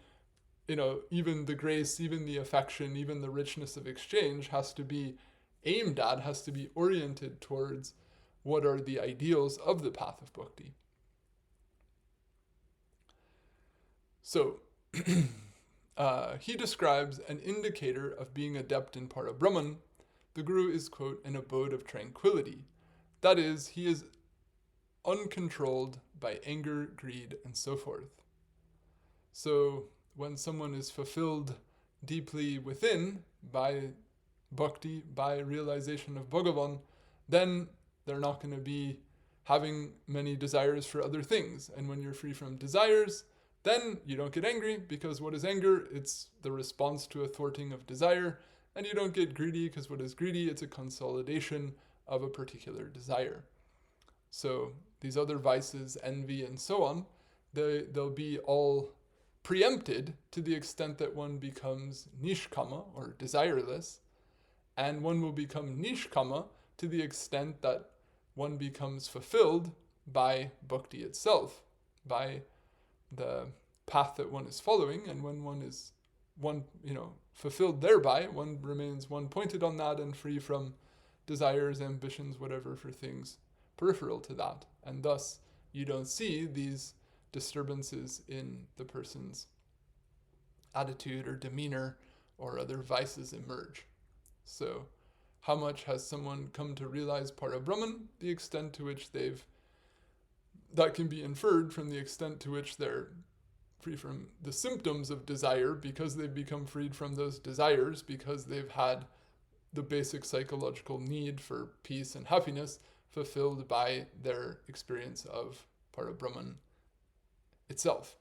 even the grace, even the affection, even the richness of exchange has to be aimed at, has to be oriented towards what are the ideals of the path of bhakti. So, he describes an indicator of being adept in Parabrahman. The guru is, quote, an abode of tranquility. That is, he is uncontrolled by anger, greed, and so forth. So, when someone is fulfilled deeply within by bhakti, by realization of Bhagavan, then they're not going to be having many desires for other things. And when you're free from desires, then you don't get angry, because what is anger? It's the response to a thwarting of desire. And you don't get greedy, because what is greedy? It's a consolidation of a particular desire. So these other vices, envy and so on, they'll be all preempted to the extent that one becomes nishkama, or desireless, and one will become nishkama to the extent that one becomes fulfilled by bhakti itself, by the path that one is following. And when one is fulfilled thereby, one remains one pointed on that and free from desires, ambitions, whatever, for things peripheral to that. And thus you don't see these disturbances in the person's attitude or demeanor or other vices emerge. So how much has someone come to realize Parabrahman? The extent to which that can be inferred from the extent to which they're free from the symptoms of desire, because they've become freed from those desires, because they've had the basic psychological need for peace and happiness fulfilled by their experience of Parabrahman itself.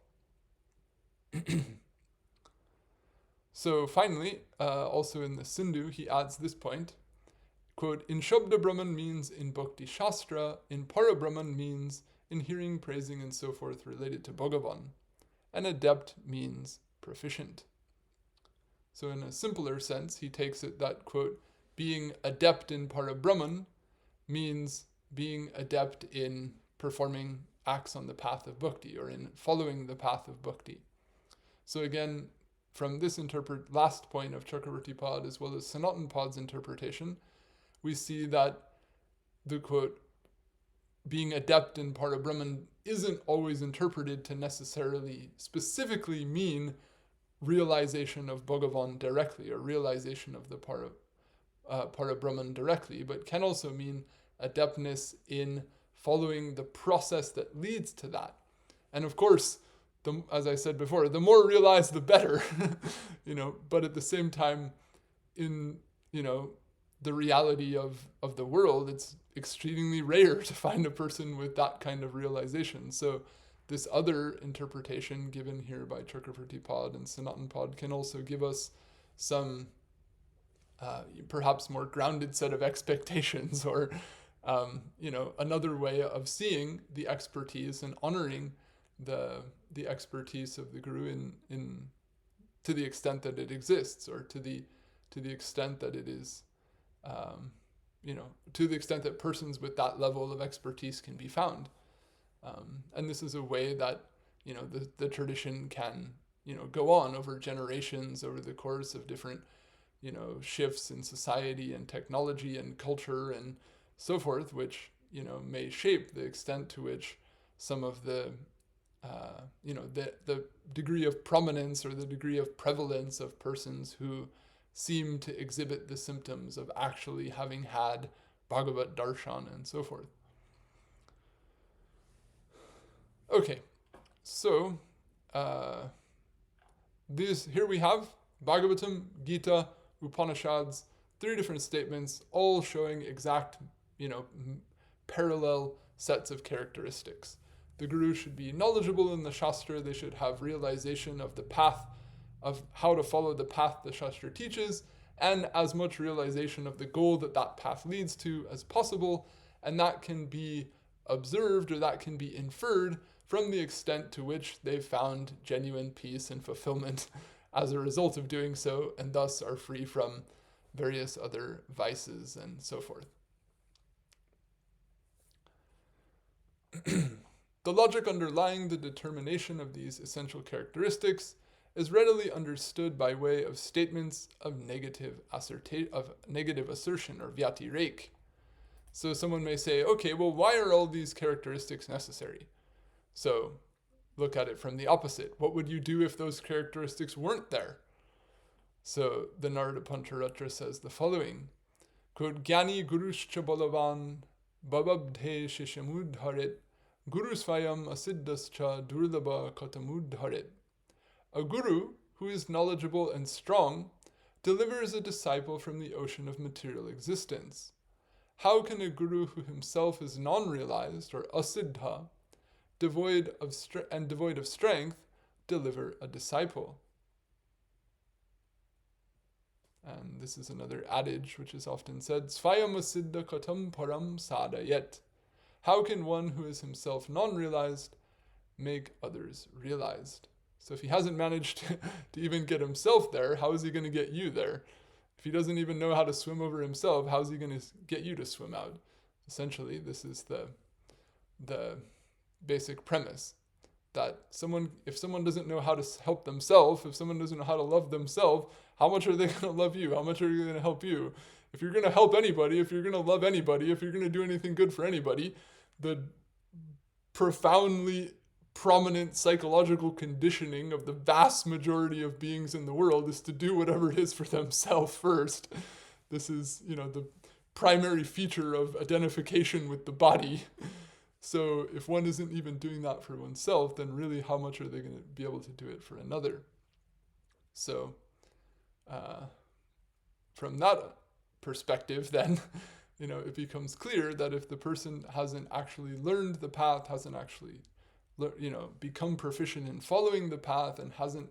So finally, also in the Sindhu, he adds this point, quote, in Śabda Brahman means in Bhakti Shastra, in Parabrahman means in hearing, praising, and so forth related to Bhagavan. And adept means proficient. So in a simpler sense, he takes it that, quote, being adept in Parabrahman means being adept in performing acts on the path of bhakti, or in following the path of bhakti. So again, from this last point of Chakravarti Pad as well as Sanatana Pad's interpretation, we see that the, quote, being adept in Parabrahman isn't always interpreted to necessarily specifically mean realization of Bhagavan directly, or realization of the Parabrahman directly, but can also mean adeptness in following the process that leads to that. And of course, as I said before, the more realized, the better, but at the same time, in, the reality of the world, it's extremely rare to find a person with that kind of realization. So this other interpretation given here by Chakravarti Pad and Sanatana Pad can also give us some perhaps more grounded set of expectations, or another way of seeing the expertise and honoring the expertise of the guru in to the extent that it exists, or to the extent that it is to the extent that persons with that level of expertise can be found. And this is a way that the tradition can go on over generations, over the course of different shifts in society and technology and culture and so forth, which may shape the extent to which some of the degree of prominence or the degree of prevalence of persons who seem to exhibit the symptoms of actually having had Bhagavad darshan and so forth. Okay, so here we have Bhagavatam, Gita, Upanishads, 3 different statements, all showing exact, parallel sets of characteristics. The guru should be knowledgeable in the Shastra. They should have realization of the path, of how to follow the path the Shastra teaches, and as much realization of the goal that path leads to as possible. And that can be observed or that can be inferred from the extent to which they've found genuine peace and fulfillment as a result of doing so, and thus are free from various other vices and so forth. The logic underlying the determination of these essential characteristics is readily understood by way of statements of negative assertion or vyāti-rek. So someone may say, okay, well, why are all these characteristics necessary? So look at it from the opposite. What would you do if those characteristics weren't there? So the Narada Pancaratra says the following, quote, Gyani guruscha balavan bababdhe shishamudharit gurusvayam asiddhascha durlabha katamudharit. A guru who is knowledgeable and strong delivers a disciple from the ocean of material existence. How can a guru who himself is non-realized or asiddha, devoid of strength, deliver a disciple? And this is another adage which is often said, Svayam asiddha katam param sadayet. How can one who is himself non-realized make others realized? So if he hasn't managed to even get himself there, how is he going to get you there? If he doesn't even know how to swim over himself, how is he going to get you to swim out? Essentially, this is the basic premise, that if someone doesn't know how to help themselves, if someone doesn't know how to love themselves, how much are they going to love you? How much are they going to help you? If you're going to help anybody, if you're going to love anybody, if you're going to do anything good for anybody, the profoundly prominent psychological conditioning of the vast majority of beings in the world is to do whatever it is for themselves first. This is, the primary feature of identification with the body. So if one isn't even doing that for oneself, then really how much are they going to be able to do it for another? So from that perspective, then, it becomes clear that if the person hasn't actually learned the path, hasn't actually become proficient in following the path, and hasn't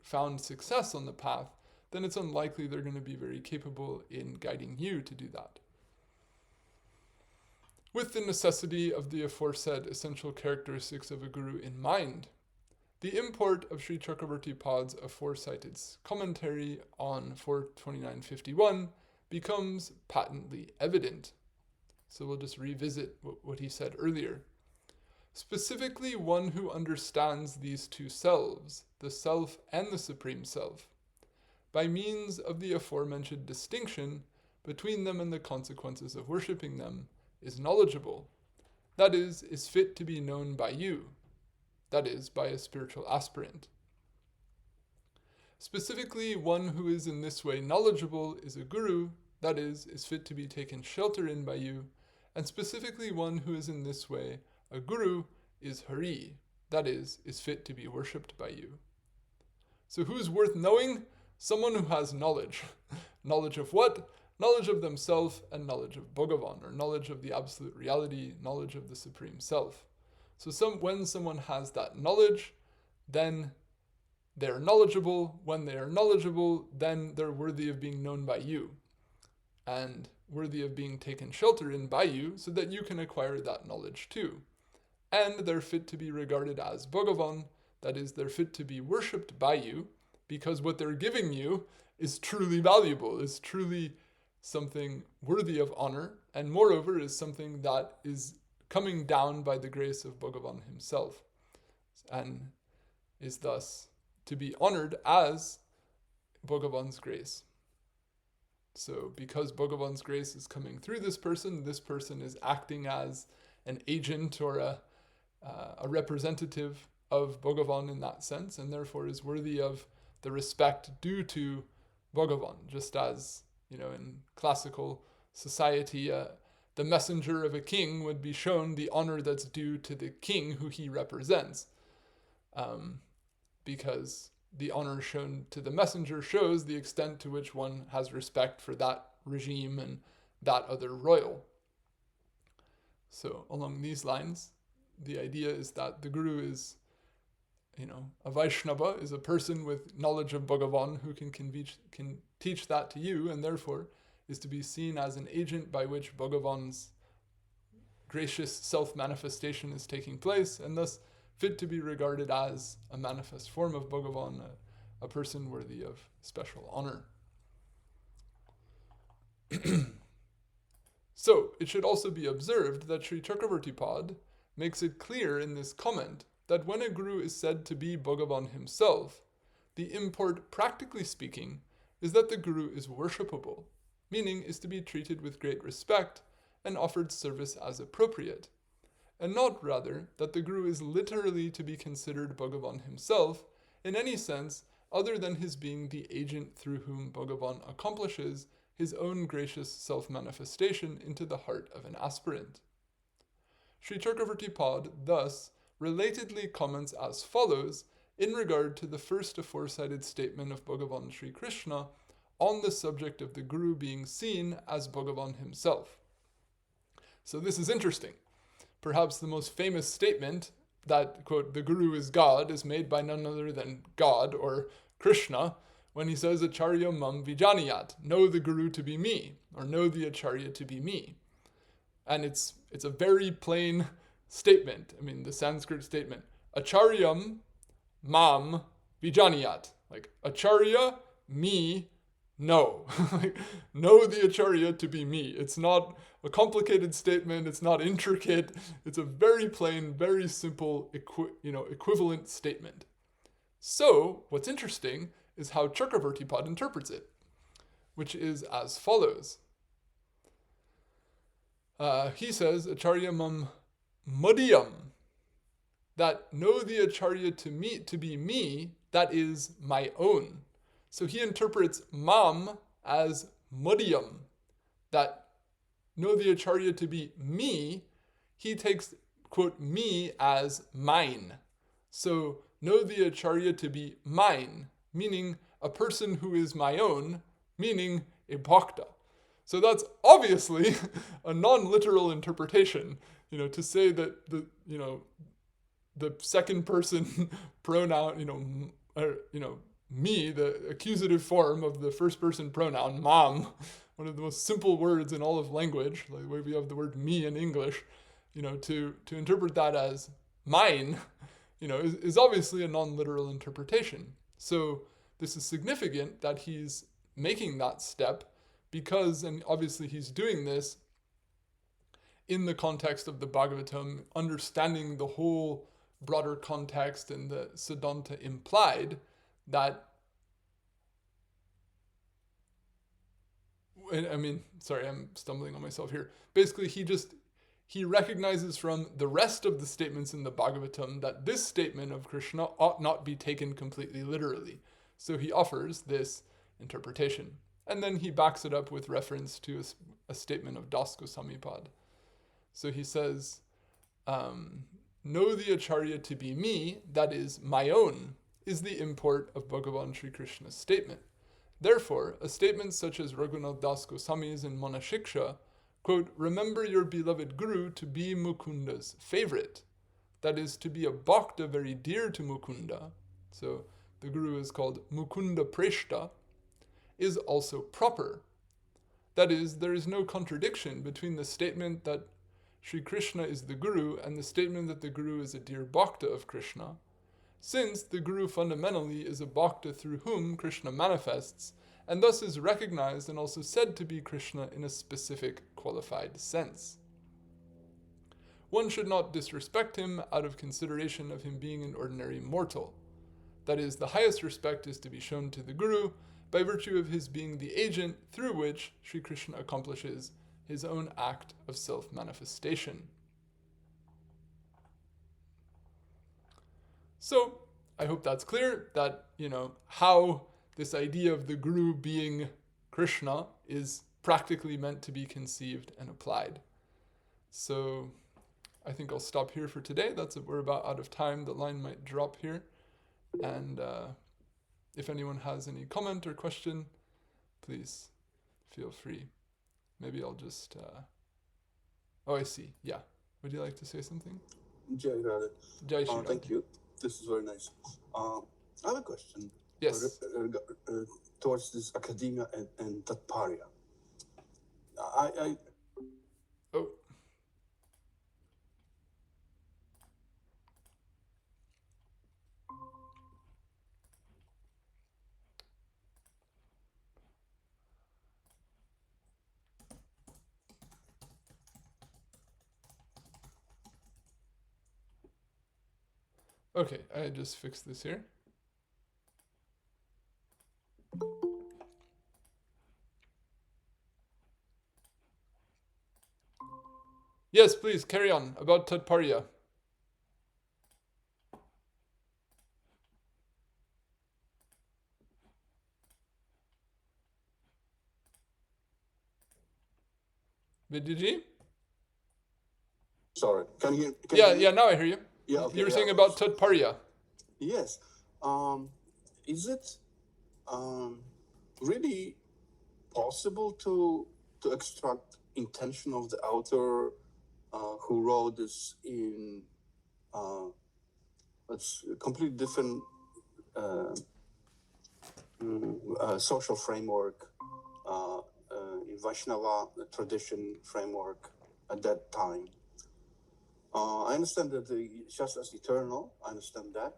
found success on the path, then it's unlikely they're going to be very capable in guiding you to do that. With the necessity of the aforesaid essential characteristics of a guru in mind, the import of Sri Chakravarti Pad's aforecited commentary on 429.51 becomes patently evident. So we'll just revisit what he said earlier. Specifically, one who understands these two selves, the self and the Supreme Self, by means of the aforementioned distinction between them and the consequences of worshipping them, is knowledgeable, that is fit to be known by you, that is, by a spiritual aspirant. Specifically, one who is in this way knowledgeable is a guru, that is fit to be taken shelter in by you, and specifically one who is in this way a guru is Hari, that is fit to be worshipped by you. So who's worth knowing? Someone who has knowledge. Knowledge of what? Knowledge of themselves and knowledge of Bhagavan, or knowledge of the absolute reality, knowledge of the Supreme Self. So when someone has that knowledge, then they're knowledgeable. When they are knowledgeable, then they're worthy of being known by you, and worthy of being taken shelter in by you, so that you can acquire that knowledge too. And they're fit to be regarded as Bhagavan, that is, they're fit to be worshipped by you, because what they're giving you is truly valuable, is truly something worthy of honor, and moreover is something that is coming down by the grace of Bhagavan himself, and is thus to be honored as Bhagavan's grace. So because Bhagavan's grace is coming through this person is acting as an agent or a representative of Bhagavan in that sense, and therefore is worthy of the respect due to Bhagavan, just as, in classical society, the messenger of a king would be shown the honor that's due to the king who he represents, because the honor shown to the messenger shows the extent to which one has respect for that regime and that other royal. So along these lines, the idea is that the guru is, a Vaishnava is a person with knowledge of Bhagavan who can teach that to you, and therefore is to be seen as an agent by which Bhagavan's gracious self-manifestation is taking place, and thus fit to be regarded as a manifest form of Bhagavan, a person worthy of special honor. So, it should also be observed that Sri Chakravartipad makes it clear in this comment that when a guru is said to be Bhagavan himself, the import, practically speaking, is that the guru is worshipable, meaning is to be treated with great respect and offered service as appropriate, and not rather that the guru is literally to be considered Bhagavan himself in any sense other than his being the agent through whom Bhagavan accomplishes his own gracious self-manifestation into the heart of an aspirant. Sri Chakravartipad thus relatedly comments as follows in regard to the first aforecited statement of Bhagavan Sri Krishna on the subject of the Guru being seen as Bhagavan himself. So this is interesting. Perhaps the most famous statement that, quote, the Guru is God is made by none other than God, or Krishna, when he says, Acharya mam vijaniyat, know the Guru to be me, or know the Acharya to be me. And it's a very plain statement. I mean, the Sanskrit statement, Acharyam mam vijaniyat. Like, Acharya, me, know. Know the Acharya to be me. It's not a complicated statement. It's not intricate. It's a very plain, very simple, equivalent statement. So, what's interesting is how Chakravartipad interprets it, which is as follows. He says, Acharya mam madhyam, that know the Acharya to be me, that is my own. So he interprets mam as madhyam, that know the Acharya to be me, he takes, quote, me as mine. So know the Acharya to be mine, meaning a person who is my own, meaning a bhakta. So that's obviously a non-literal interpretation, to say that the second person pronoun, me, the accusative form of the first person pronoun, mam, one of the most simple words in all of language, like the way we have the word me in English, to interpret that as mine, is obviously a non-literal interpretation. So this is significant that he's making that step because, and obviously he's doing this in the context of the Bhagavatam, understanding the whole broader context and the siddhanta implied, that, sorry, I'm stumbling on myself here. Basically, he recognizes from the rest of the statements in the Bhagavatam that this statement of Krishna ought not be taken completely literally. So he offers this interpretation. And then he backs it up with reference to a statement of Das Goswami Pad. So he says, know the Acharya to be me, that is my own, is the import of Bhagavan Sri Krishna's statement. Therefore, a statement such as Raghunath Das Goswami's in Manashiksha, quote, remember your beloved Guru to be Mukunda's favorite, that is, to be a bhakta very dear to Mukunda, so the Guru is called Mukunda Preshta, is also proper. That is, there is no contradiction between the statement that Sri Krishna is the Guru and the statement that the Guru is a dear bhakta of Krishna, since the Guru fundamentally is a bhakta through whom Krishna manifests, and thus is recognized and also said to be Krishna in a specific qualified sense. One should not disrespect him out of consideration of him being an ordinary mortal. That is, the highest respect is to be shown to the Guru by virtue of his being the agent through which Sri Krishna accomplishes his own act of self-manifestation. So, I hope that's clear, that, how this idea of the Guru being Krishna is practically meant to be conceived and applied. So, I think I'll stop here for today. We're about out of time. The line might drop here. And if anyone has any comment or question, please feel free. Maybe I'll just... Oh, I see. Yeah. Would you like to say something? Jai Radha. Jai Shri Radha. Thank you. This is very nice. I have a question. Yes. Towards this academia and tatparya. Oh. Okay, I just fixed this here. Yes, please, carry on, about Tatparya. Vidiji? Sorry, can you? Yeah, now I hear you. Yeah, okay, You were saying about Tatparya. Yes. Is it really possible to extract intention of the author who wrote this in it's a completely different social framework, in Vaishnava tradition framework at that time? I understand that the Shastra is eternal. I understand that,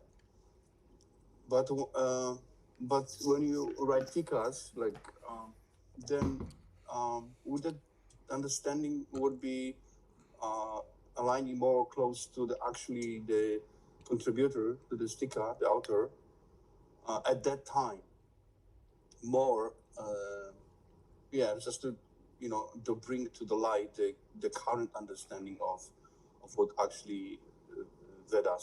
but when you write tikas, like then would that understanding would be aligning more close to the contributor to this tika, the author, at that time, more just to to bring to the light the current understanding of what actually Veda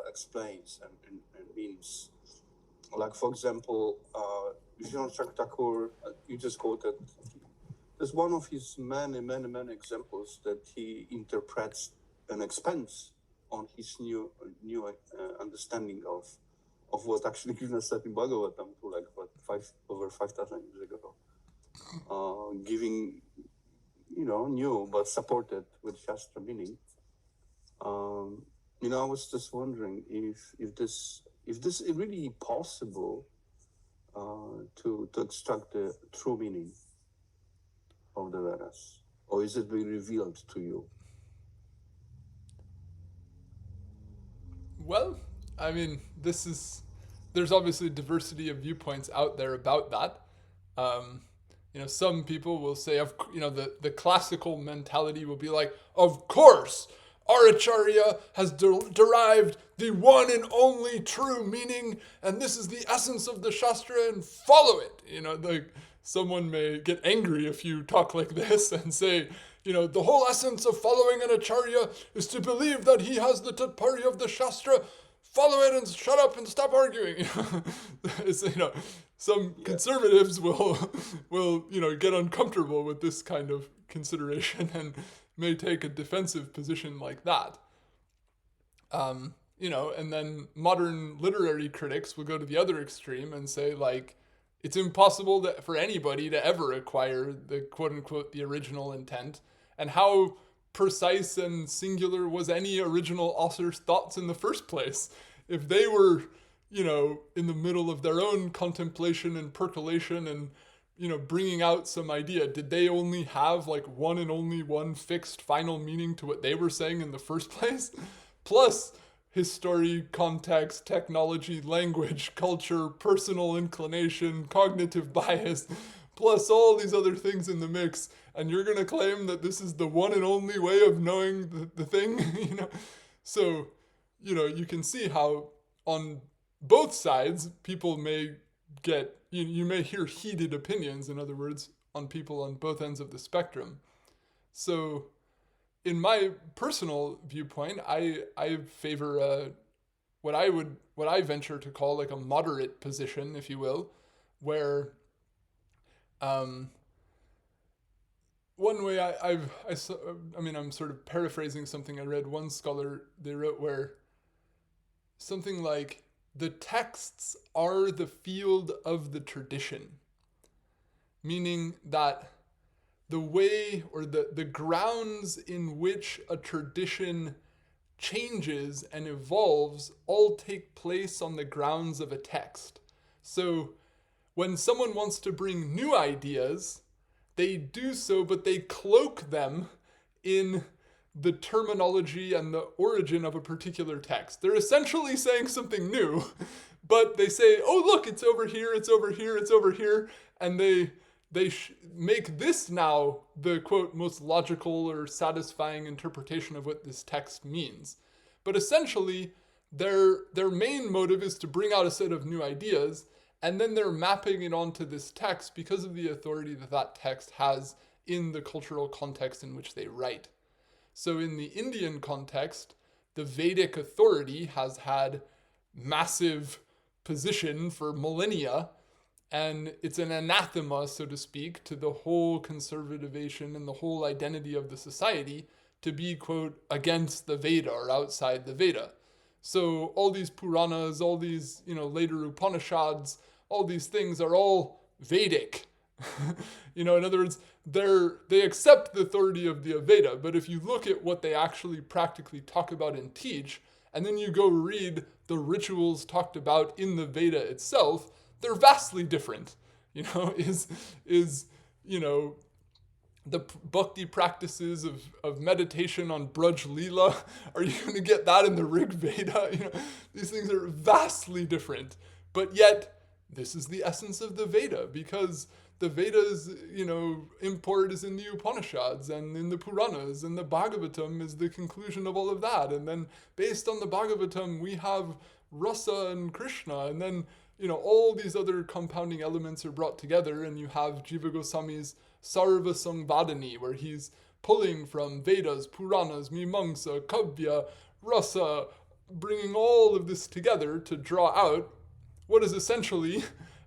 explains and means. Like, for example, Vishnu Thakur, you just quoted, there's one of his many examples that he interprets and expands on his new understanding of what actually Krishna said in Bhagavatam to over 5,000 years ago, giving new but supported with Shastra meaning. I was just wondering if this is really possible to extract the true meaning of the Vedas, or is it being revealed to you? Well, I mean, there's obviously diversity of viewpoints out there about that. Some people will say, the classical mentality will be like, of course, our Acharya has derived the one and only true meaning, and this is the essence of the Shastra, and follow it. Someone may get angry if you talk like this and say, the whole essence of following an Acharya is to believe that he has the Tatparya of the Shastra. Follow it and shut up and stop arguing. Some conservatives will get uncomfortable with this kind of consideration and may take a defensive position like that. And then modern literary critics will go to the other extreme and say, it's impossible for anybody to ever acquire the quote-unquote the original intent, and how precise and singular was any original author's thoughts in the first place? If they were, in the middle of their own contemplation and percolation and, bringing out some idea, did they only have one and only one fixed final meaning to what they were saying in the first place? Plus history, context, technology, language, culture, personal inclination, cognitive bias, plus all these other things in the mix, and you're going to claim that this is the one and only way of knowing the thing? So, you can see how on both sides people may get, you may hear heated opinions, in other words, on people on both ends of the spectrum. So in my personal viewpoint, I favor what I venture to call a moderate position, if you will, where one way I'm sort of paraphrasing something I read. One scholar, they wrote where something like, the texts are the field of the tradition, meaning that the way or the grounds in which a tradition changes and evolves all take place on the grounds of a text. So when someone wants to bring new ideas, they do so, but they cloak them in the terminology and the origin of a particular text. They're essentially saying something new, but they say, oh, look, it's over here, it's over here, it's over here, and they make this now the, quote, most logical or satisfying interpretation of what this text means. But essentially, their main motive is to bring out a set of new ideas, and then they're mapping it onto this text because of the authority that that text has in the cultural context in which they write. So in the Indian context, the Vedic authority has had massive position for millennia, and it's an anathema, so to speak, to the whole conservativation and the whole identity of the society to be, quote, against the Veda or outside the Veda. So all these Puranas, all these, later Upanishads, all these things are all Vedic. In other words, they accept the authority of the Veda, but if you look at what they actually practically talk about and teach, and then you go read the rituals talked about in the Veda itself, they're vastly different. The bhakti practices of meditation on Braj Leela, are you going to get that in the Rig Veda? These things are vastly different. But yet, this is the essence of the Veda, because the Vedas, import is in the Upanishads and in the Puranas, and the Bhagavatam is the conclusion of all of that. And then based on the Bhagavatam, we have Rasa and Krishna, and then, all these other compounding elements are brought together, and you have Jiva Goswami's Sarva Samvadani, where he's pulling from Vedas, Puranas, Mimamsa, Kavya, Rasa, bringing all of this together to draw out what is essentially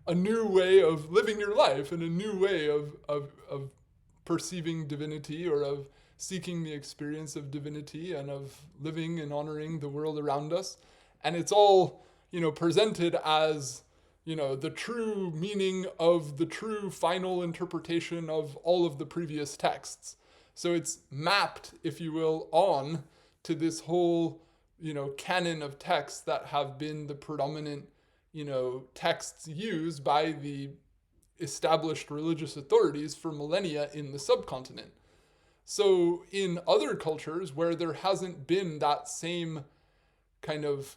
a new way of living your life and a new way of perceiving divinity, or of seeking the experience of divinity and of living and honoring the world around us. And it's all, presented as, the true meaning of the true final interpretation of all of the previous texts. So it's mapped, if you will, on to this whole, canon of texts that have been the predominant, texts used by the established religious authorities for millennia in the subcontinent. So in other cultures where there hasn't been that same kind of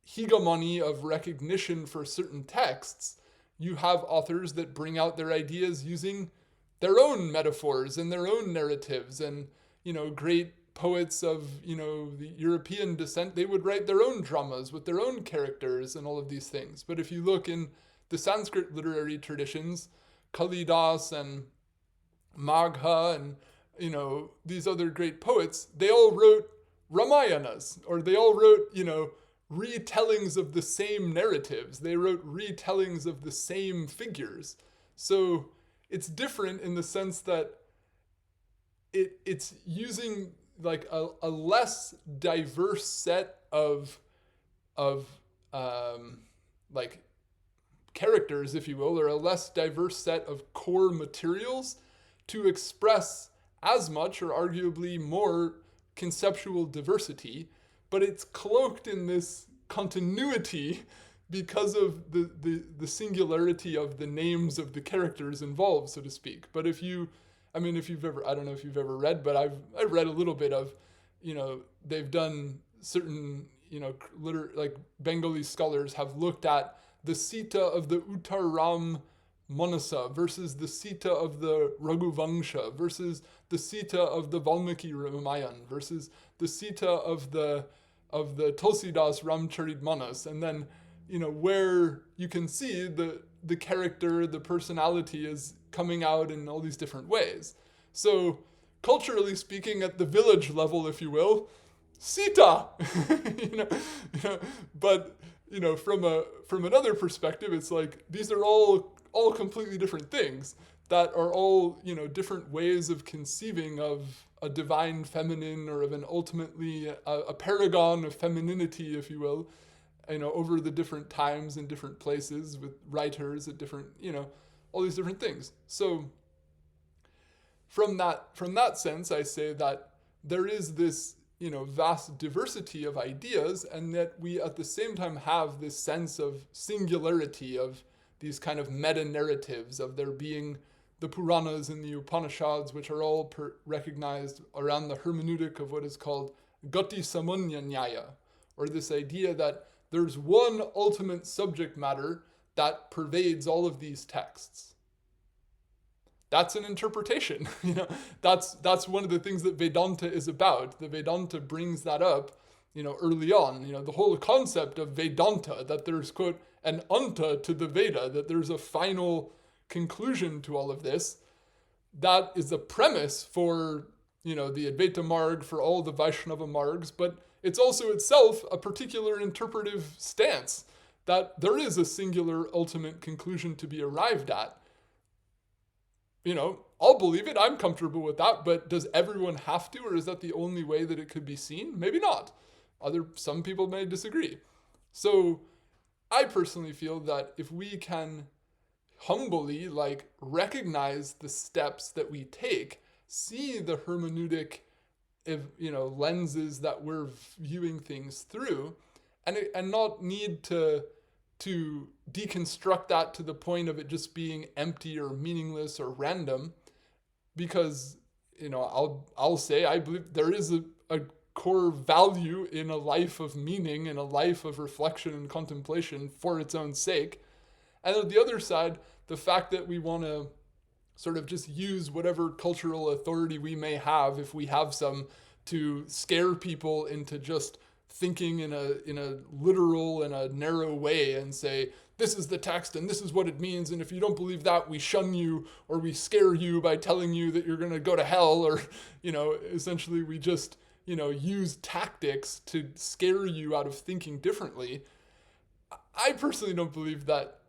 hegemony of recognition for certain texts, you have authors that bring out their ideas using their own metaphors and their own narratives, and, great poets of, the European descent, they would write their own dramas with their own characters and all of these things. But if you look in the Sanskrit literary traditions, Kalidas and Magha and, these other great poets, they all wrote Ramayanas, or they all wrote, retellings of the same narratives. They wrote retellings of the same figures. So it's different in the sense that it's using like a less diverse set of like characters, if you will, or a less diverse set of core materials to express as much or arguably more conceptual diversity, but it's cloaked in this continuity because of the singularity of the names of the characters involved, so to speak. But if you've ever, I don't know if you've ever read, but I've read a little bit of, they've done certain, like Bengali scholars have looked at the Sita of the Uttaram Manasa versus the Sita of the Raghuvangsha versus the Sita of the Valmiki Ramayana versus the Sita of the Tulsidas Ramcharitmanas, and then, where you can see the character, the personality is coming out in all these different ways. So culturally speaking, at the village level, if you will, Sita, but from another perspective, it's like these are all completely different things that are all, different ways of conceiving of a divine feminine, or of an ultimately a paragon of femininity, if you will, over the different times and different places with writers at different, all these different things. So from that sense, I say that there is this, vast diversity of ideas, and that we at the same time have this sense of singularity, of these kind of meta-narratives, of there being the Puranas and the Upanishads, which are all recognized around the hermeneutic of what is called Gati Samanya Nyaya, or this idea that there's one ultimate subject matter that pervades all of these texts. That's an interpretation. That's one of the things that Vedanta is about. The Vedanta brings that up early on, the whole concept of Vedanta, that there's, quote, an anta to the Veda, that there's a final conclusion to all of this. That is the premise for, the Advaita Marg, for all the Vaishnava Margs, but it's also itself a particular interpretive stance, that there is a singular ultimate conclusion to be arrived at. I'll believe it, I'm comfortable with that, but does everyone have to, or is that the only way that it could be seen? Maybe not. Some people may disagree. So I personally feel that if we can humbly recognize the steps that we take, see the hermeneutic lenses that we're viewing things through, and not need to deconstruct that to the point of it just being empty or meaningless or random, because I'll say I believe there is a core value in a life of meaning, in a life of reflection and contemplation for its own sake. And on the other side, the fact that we want to sort of just use whatever cultural authority we may have, if we have some, to scare people into just thinking in a literal and a narrow way and say, this is the text and this is what it means, and if you don't believe that, we shun you, or we scare you by telling you that you're going to go to hell, or essentially we just use tactics to scare you out of thinking differently. I personally don't believe that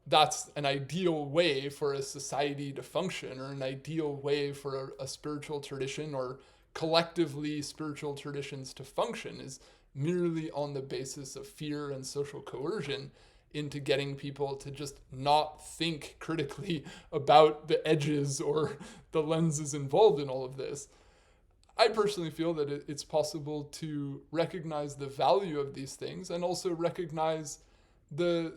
that's an ideal way for a society to function, or an ideal way for a spiritual tradition, or collectively spiritual traditions to function, is merely on the basis of fear and social coercion into getting people to just not think critically about the edges or the lenses involved in all of this. I personally feel that it's possible to recognize the value of these things, and also recognize the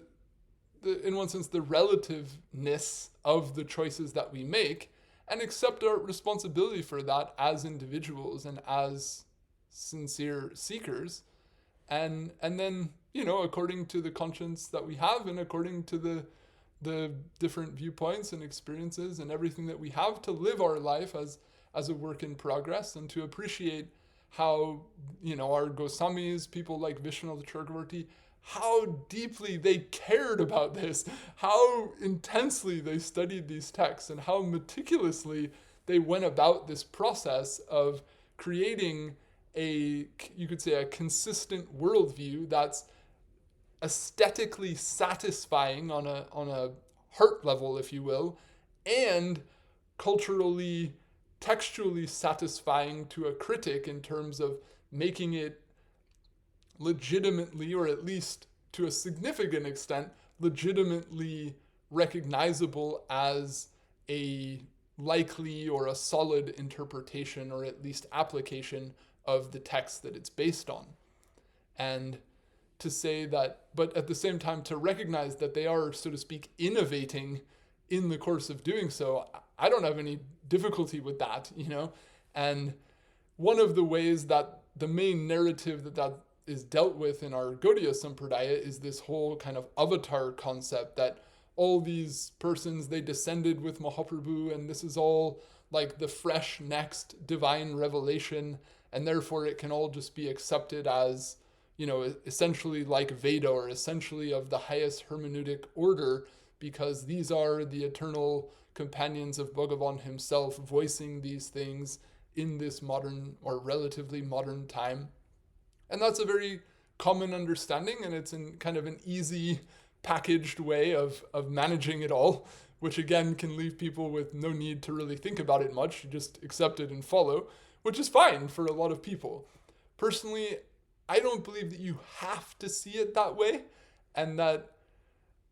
in one sense, the relativeness of the choices that we make, and accept our responsibility for that as individuals and as sincere seekers. And then, according to the conscience that we have, and according to the different viewpoints and experiences and everything that we have, to live our life as a work in progress, and to appreciate how, our Goswamis, people like Vishnu Chakravarti, how deeply they cared about this, how intensely they studied these texts, and how meticulously they went about this process of creating you could say, a consistent worldview that's aesthetically satisfying on a heart level, if you will, and culturally, textually satisfying to a critic in terms of making it legitimately, or at least to a significant extent, legitimately recognizable as a likely or a solid interpretation, or at least application of the text that it's based on. And to say that, but at the same time to recognize that they are, so to speak, innovating in the course of doing so, I don't have any difficulty with that, And one of the ways that the main narrative that is dealt with in our Gaudiya Sampradaya is this whole kind of avatar concept, that all these persons, they descended with Mahaprabhu, and this is all like the fresh next divine revelation, and therefore it can all just be accepted as, essentially like Veda, or essentially of the highest hermeneutic order, because these are the eternal companions of Bhagavan himself voicing these things in this modern, or relatively modern time. And that's a very common understanding, and it's in kind of an easy packaged way of managing it all, which again can leave people with no need to really think about it much, just accept it and follow, which is fine for a lot of people. Personally, I don't believe that you have to see it that way, and that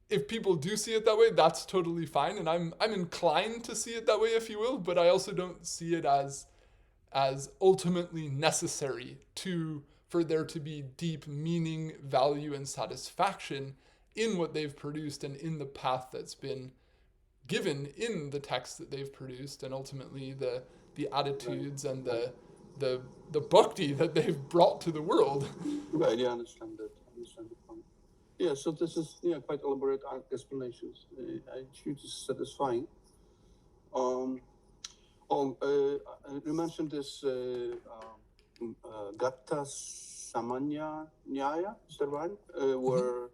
if people do see it that way, that's totally fine, and I'm inclined to see it that way, if you will, but I also don't see it as ultimately necessary for there to be deep meaning, value, and satisfaction in what they've produced, and in the path that's been given in the text that they've produced, and ultimately the attitudes and the bhakti that they've brought to the world. Right, yeah, I understand that. I understand the point. Yeah, so this is quite elaborate explanations. I choose is satisfying. You mentioned this Gatta samanya nyaya, is that right? Where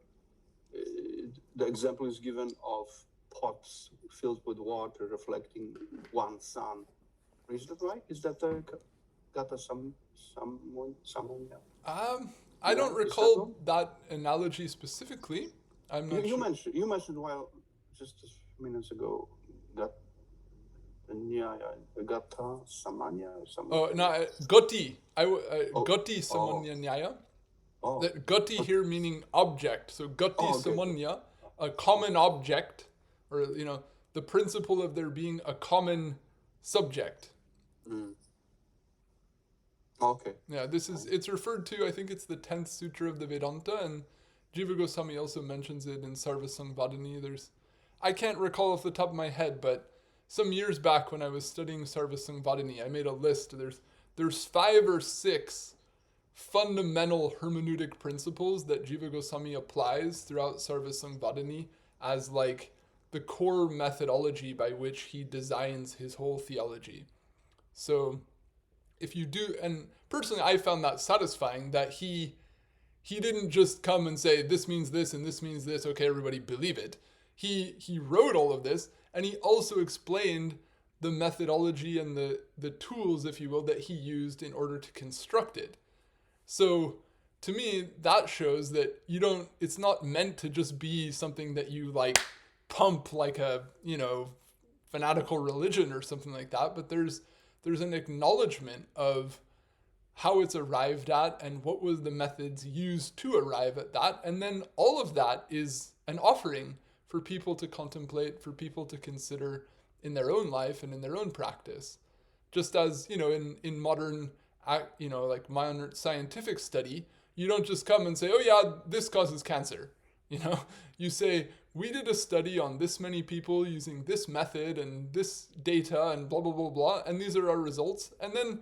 the example is given of pots filled with water reflecting one sun. Is that right? Is that gata samanya? I don't recall that analogy specifically. I'm not you sure. You mentioned just a few minutes ago that nyaya, gata samanya or something. Oh no, goti. Goti samanya nyaya. Oh. That gati here meaning object. So gati samanya, a common object, or the principle of there being a common subject. Okay. Yeah, it's referred to, I think it's the 10th sutra of the Vedanta, and Jiva Gosvami also mentions it in Sarvasangvadini. I can't recall off the top of my head, but some years back when I was studying Sarvasangvadini, I made a list. There's 5 or 6 fundamental hermeneutic principles that Jiva Goswami applies throughout Sarvasangvadini as like the core methodology by which he designs his whole theology. So if you do, and personally I found that satisfying, that he didn't just come and say this means this and this means this, okay, everybody believe it. He wrote all of this, and he also explained the methodology and the tools, if you will, that he used in order to construct it. So to me, that shows that it's not meant to just be something that you like pump like a, fanatical religion or something like that, but there's an acknowledgement of how it's arrived at and what was the methods used to arrive at that. And then all of that is an offering for people to contemplate, for people to consider in their own life and in their own practice. Just as, in modern, like modern scientific study, you don't just come and say, oh yeah, this causes cancer. You say, we did a study on this many people using this method and this data and blah, blah, blah, blah, and these are our results. And then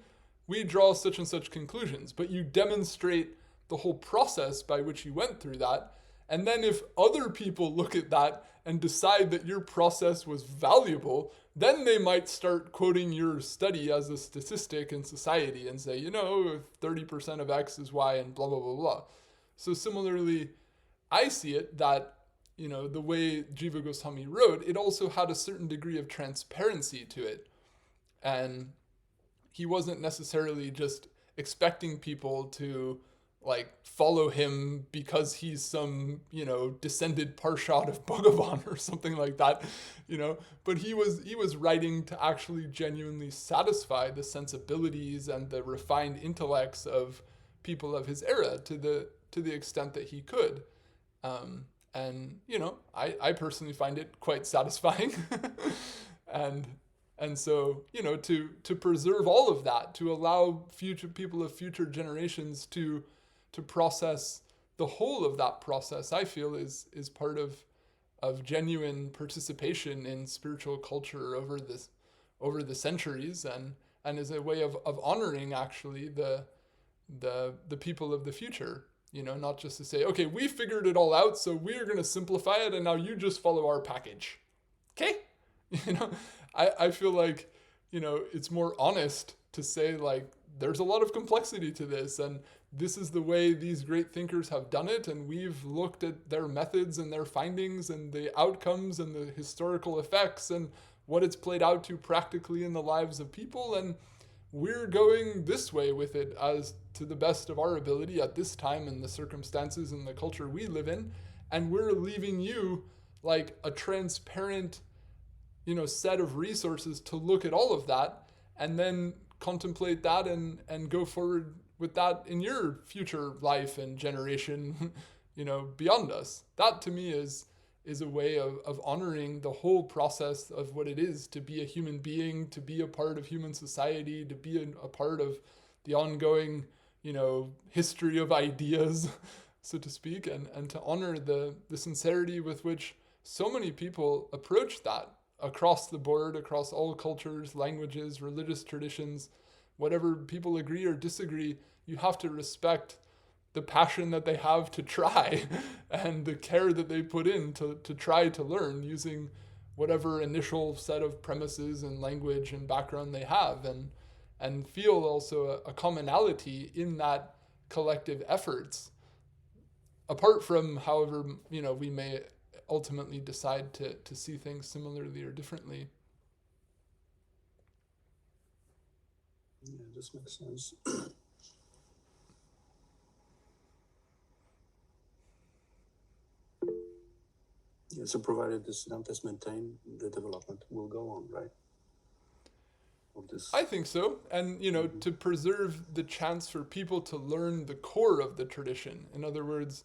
we draw such and such conclusions, but you demonstrate the whole process by which you went through that. And then if other people look at that and decide that your process was valuable, then they might start quoting your study as a statistic in society and say, 30% of X is Y and blah, blah, blah, blah. So similarly, I see it that, the way Jiva Goswami wrote, it also had a certain degree of transparency to it. And he wasn't necessarily just expecting people to follow him because he's some, descended Parshad of Bhagavan or something like that, but he was writing to actually genuinely satisfy the sensibilities and the refined intellects of people of his era to the extent that he could. And I personally find it quite satisfying. And so, to preserve all of that, to allow future people of future generations to process the whole of that process, I feel is part of genuine participation in spiritual culture over the centuries, and is a way of honoring actually the people of the future. Not just to say, okay, we figured it all out, so we're going to simplify it, and now you just follow our package. Okay? I feel like, it's more honest to say, there's a lot of complexity to this, and this is the way these great thinkers have done it, and we've looked at their methods and their findings and the outcomes and the historical effects and what it's played out to practically in the lives of people, and we're going this way with it as to the best of our ability at this time and the circumstances and the culture we live in, and we're leaving you a transparent, set of resources to look at all of that and then contemplate that and go forward with that in your future life and generation, beyond us. That to me is a way of honoring the whole process of what it is to be a human being, to be a part of human society, to be a part of the ongoing, history of ideas, so to speak, and to honor the sincerity with which so many people approach that across the board, across all cultures, languages, religious traditions, whatever people agree or disagree. You have to respect the passion that they have to try and the care that they put in to try to learn using whatever initial set of premises and language and background they have, and feel also a commonality in that collective efforts, apart from however, we may ultimately decide to see things similarly or differently. Yeah, this makes sense. Yeah, so provided the siddhantas maintain, the development will go on, right? Of this. I think so. And, to preserve the chance for people to learn the core of the tradition. In other words,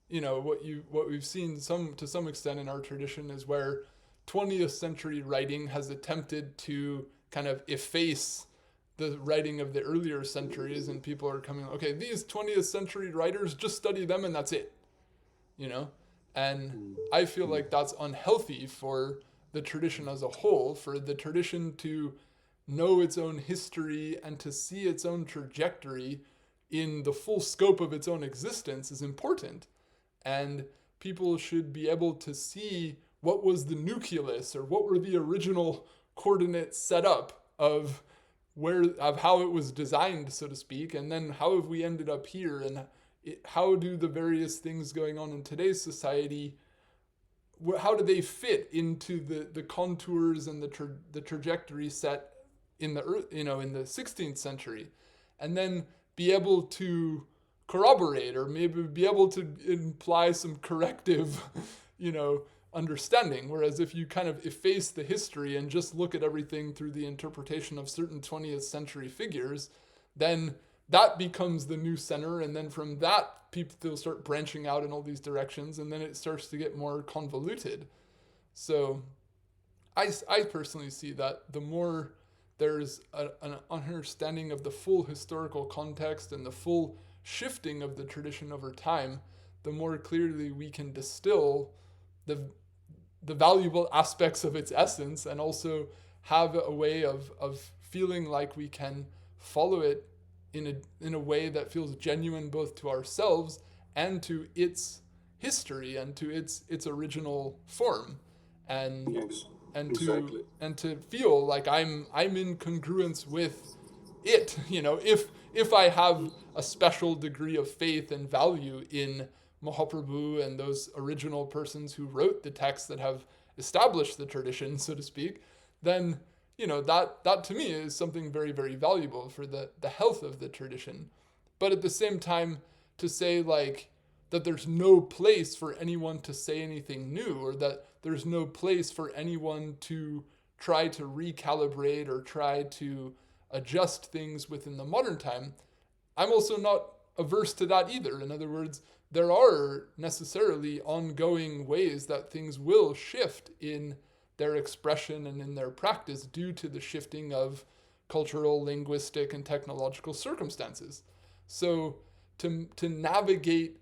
what we've seen to some extent in our tradition is where 20th century writing has attempted to kind of efface the writing of the earlier centuries, and people are coming, okay, these 20th century writers, just study them and that's it, And I feel like that's unhealthy for the tradition as a whole, for the tradition to know its own history and to see its own trajectory in the full scope of its own existence is important. And people should be able to see what was the nucleus, or what were the original coordinates set up of how it was designed, so to speak, and then how have we ended up here, and how do the various things going on in today's society, how do they fit into the contours and the trajectory set in the in the 16th century, and then be able to corroborate, or maybe be able to imply some corrective understanding. Whereas if you kind of efface the history and just look at everything through the interpretation of certain 20th century figures, then that becomes the new center, and then from that people start branching out in all these directions, and then it starts to get more convoluted. So I personally see that the more there's an understanding of the full historical context and the full shifting of the tradition over time, the more clearly we can distill the valuable aspects of its essence, and also have a way of feeling like we can follow it in a way that feels genuine both to ourselves and to its history and to its original form, and Yes, and exactly. to feel like I'm in congruence with it. If I have a special degree of faith and value in Mahaprabhu and those original persons who wrote the texts that have established the tradition, so to speak, then that to me is something very, very valuable for the health of the tradition. But at the same time, to say like that there's no place for anyone to say anything new, or that there's no place for anyone to try to recalibrate or try to adjust things within the modern time, I'm also not averse to that either. In other words, there are necessarily ongoing ways that things will shift in their expression and in their practice due to the shifting of cultural, linguistic, and technological circumstances. So to navigate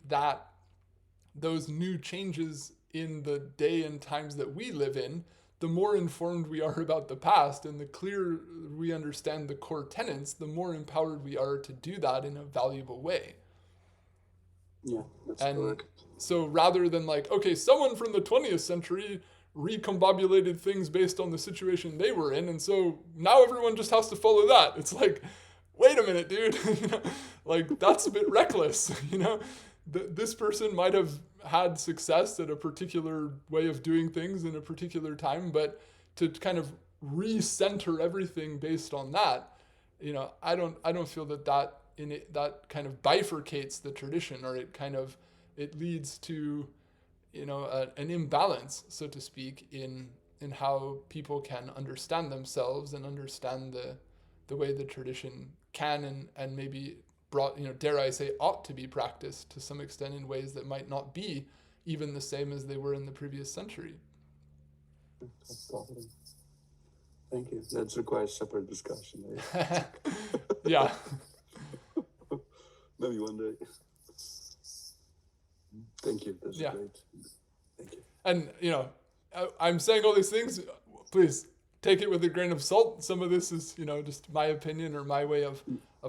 those new changes in the day and times that we live in, the more informed we are about the past and the clearer we understand the core tenets, the more empowered we are to do that in a valuable way. Yeah, that's correct. So rather than like, okay, someone from the 20th century recombobulated things based on the situation they were in, and so now everyone just has to follow that. It's like, wait a minute, dude. Like, that's a bit reckless. This person might have had success at a particular way of doing things in a particular time, but to kind of recenter everything based on that, I don't feel that kind of bifurcates the tradition, or it leads to an imbalance, so to speak, in how people can understand themselves and understand the way the tradition can and maybe dare I say, ought to be practiced to some extent in ways that might not be even the same as they were in the previous century. Thank you. That requires separate discussion. Yeah. Maybe one day. Thank you. That's great. Thank you. And, I'm saying all these things. Please take it with a grain of salt. Some of this is, just my opinion or my way of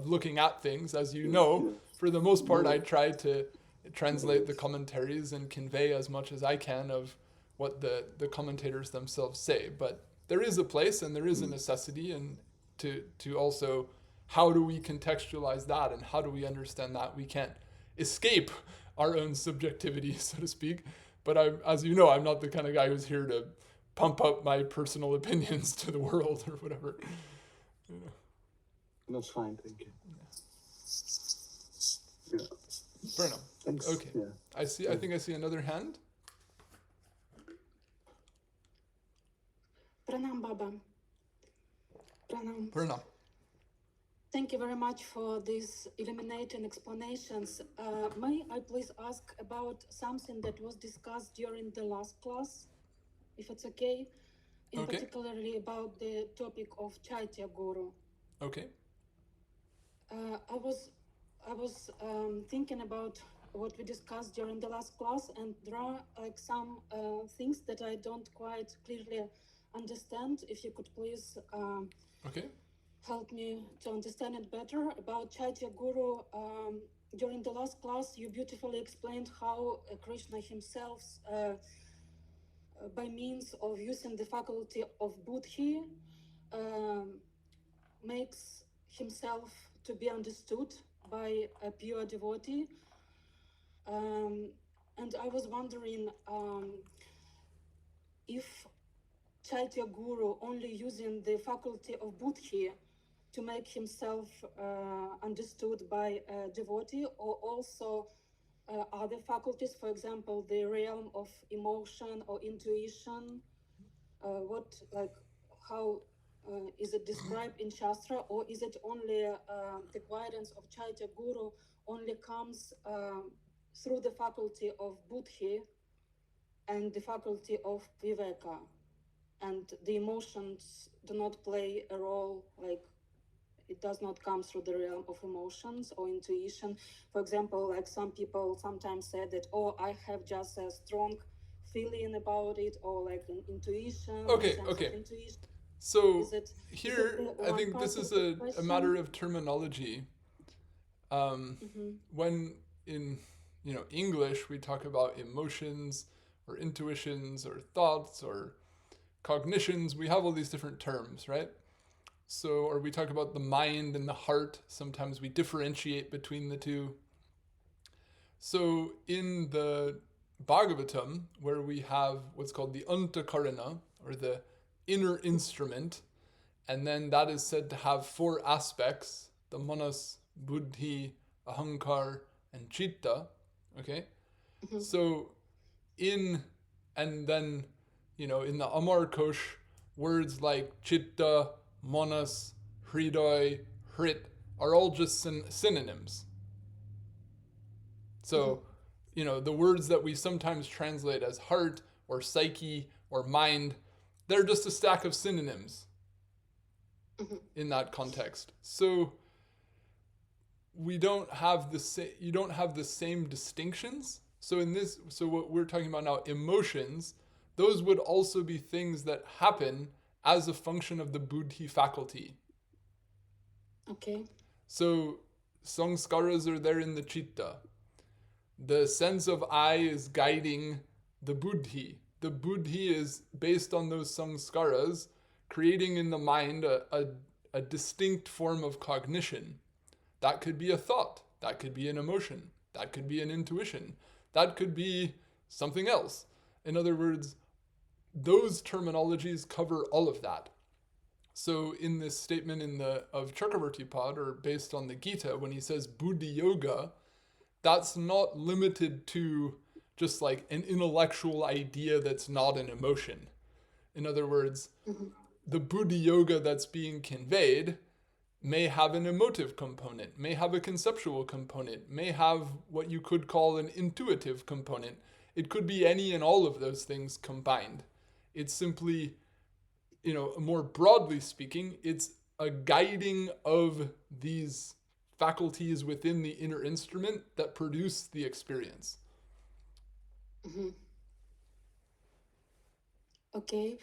looking at things. As you know, for the most part, I try to translate the commentaries and convey as much as I can of what the commentators themselves say. But there is a place and there is a necessity, and to also how do we contextualize that and how do we understand that? We can't escape our own subjectivity, so to speak. But as you know, I'm not the kind of guy who's here to pump up my personal opinions to the world or whatever. You know. That's fine, thank you. Yeah. Fair enough. Thanks. Okay. Yeah. I think I see another hand. Pranam Baba. Pranam. Pranam. Thank you very much for these illuminating explanations. May I please ask about something that was discussed during the last class, if it's okay? In particularly about the topic of Chaitya Guru. Okay. I was thinking about what we discussed during the last class, and there are like some things that I don't quite clearly understand. If you could please help me to understand it better. About Chaitya Guru, during the last class you beautifully explained how Krishna himself, by means of using the faculty of buddhiḥ, makes himself to be understood by a pure devotee. And I was wondering if Chaitya Guru only using the faculty of buddhiḥ to make himself understood by a devotee, or also other faculties, for example, the realm of emotion or intuition, how is it described in Shastra, or is it only the guidance of Chaitya Guru only comes through the faculty of buddhiḥ and the faculty of viveka, and the emotions do not play a role, like it does not come through the realm of emotions or intuition? For example, like some people sometimes say that, oh, I have just a strong feeling about it, or like an intuition. Okay. Intuition. So I think this is a matter of terminology. When in English we talk about emotions or intuitions or thoughts or cognitions, we have all these different terms, right? So, or we talk about the mind and the heart. Sometimes we differentiate between the two. So in the Bhagavatam, where we have what's called the antakarana, or the inner instrument, and then that is said to have 4 aspects: the manas, buddhi, ahankar, and citta. Okay? So in the Amar Kosh, words like citta, manas, hriday, hrit are all just synonyms. So, the words that we sometimes translate as heart or psyche or mind, they're just a stack of synonyms in that context. So you don't have the same distinctions. So what we're talking about now, emotions, those would also be things that happen as a function of the buddhi faculty. Okay. So samskaras are there in the citta. The sense of I is guiding the buddhi. The buddhi is based on those samskaras, creating in the mind a distinct form of cognition. That could be a thought. That could be an emotion. That could be an intuition. That could be something else. In other words, those terminologies cover all of that. So in this statement of Chakravarti Pad, or based on the Gita, when he says buddhi yoga, that's not limited to just like an intellectual idea that's not an emotion. In other words, the buddhi yoga that's being conveyed may have an emotive component, may have a conceptual component, may have what you could call an intuitive component. It could be any and all of those things combined. It's simply, more broadly speaking, it's a guiding of these faculties within the inner instrument that produce the experience. Okay.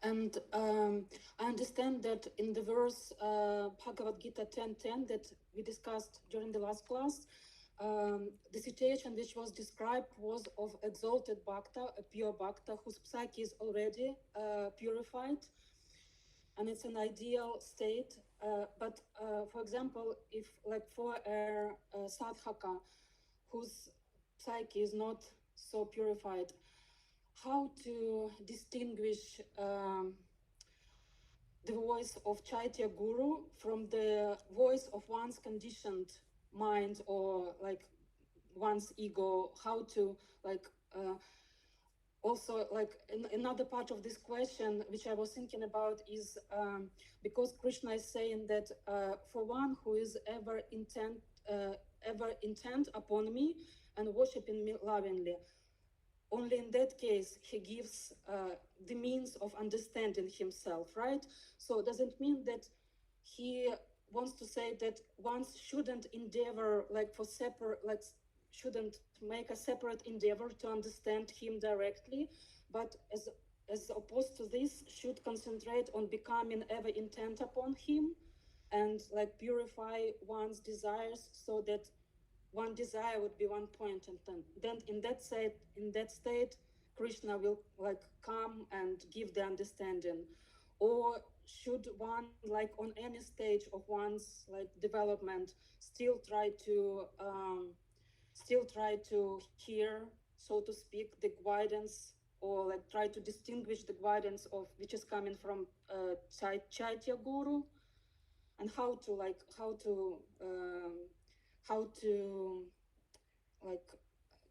And I understand that in the verse Bhagavad-gita 10:10 that we discussed during the last class, the situation which was described was of exalted bhakta, a pure bhakta whose psyche is already purified, and it's an ideal state for example, if like for a sadhaka whose psyche is not so purified, how to distinguish the voice of Chaitya Guru from the voice of one's conditioned mind or like one's ego? How to like also like another part of this question which I was thinking about is because Krishna is saying that for one who is ever intent upon me and worshiping me lovingly, only in that case he gives the means of understanding himself, right? So does it mean that he wants to say that one shouldn't endeavor like for separate, like shouldn't make a separate endeavor to understand him directly, but as opposed to this should concentrate on becoming ever intent upon him and like purify one's desires so that one desire would be one point, and then in that state Krishna will like come and give the understanding? Or should one like on any stage of one's like development still try to hear, so to speak, the guidance, or like try to distinguish the guidance of which is coming from Chaitya Guru, and how to like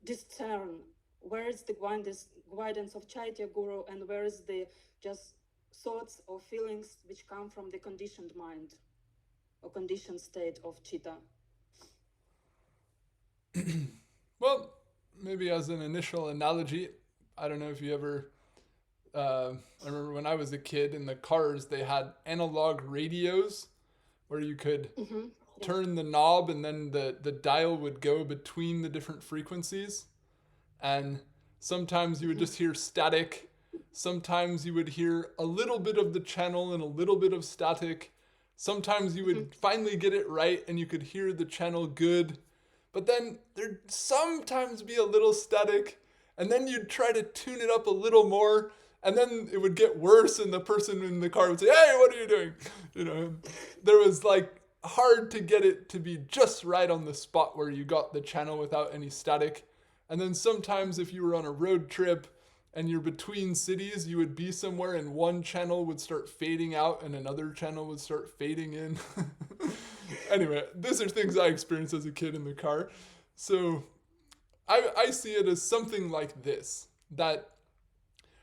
discern where is the guidance of Chaitya Guru and where is the just thoughts or feelings which come from the conditioned mind or conditioned state of chitta. Well, maybe as an initial analogy, I don't know if you ever, I remember when I was a kid in the cars, they had analog radios where you could turn the knob and then the dial would go between the different frequencies. And sometimes you would just hear static. Sometimes you would hear a little bit of the channel and a little bit of static. Sometimes you would finally get it right and you could hear the channel good. But then there'd sometimes be a little static, and then you'd try to tune it up a little more, and then it would get worse, and the person in the car would say, "Hey, what are you doing?" You know, there was like hard to get it to be just right on the spot where you got the channel without any static. And then sometimes if you were on a road trip and you're between cities, you would be somewhere and one channel would start fading out and another channel would start fading in. Anyway, these are things I experienced as a kid in the car. So I see it as something like this, that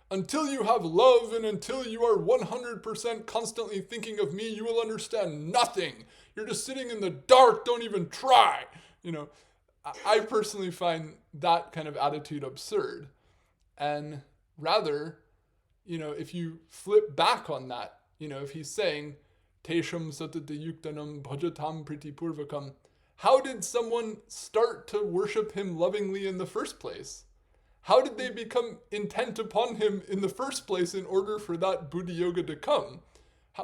until you have love and until you are 100% constantly thinking of me, you will understand nothing. You're just sitting in the dark, don't even try. You know, I personally find that kind of attitude absurd. And rather, you know, if you flip back on that, you know, if he's saying, Tesham satata yuktanam bhajatam pritipurvakam, how did someone start to worship him lovingly in the first place? How did they become intent upon him in the first place in order for that Buddha yoga to come?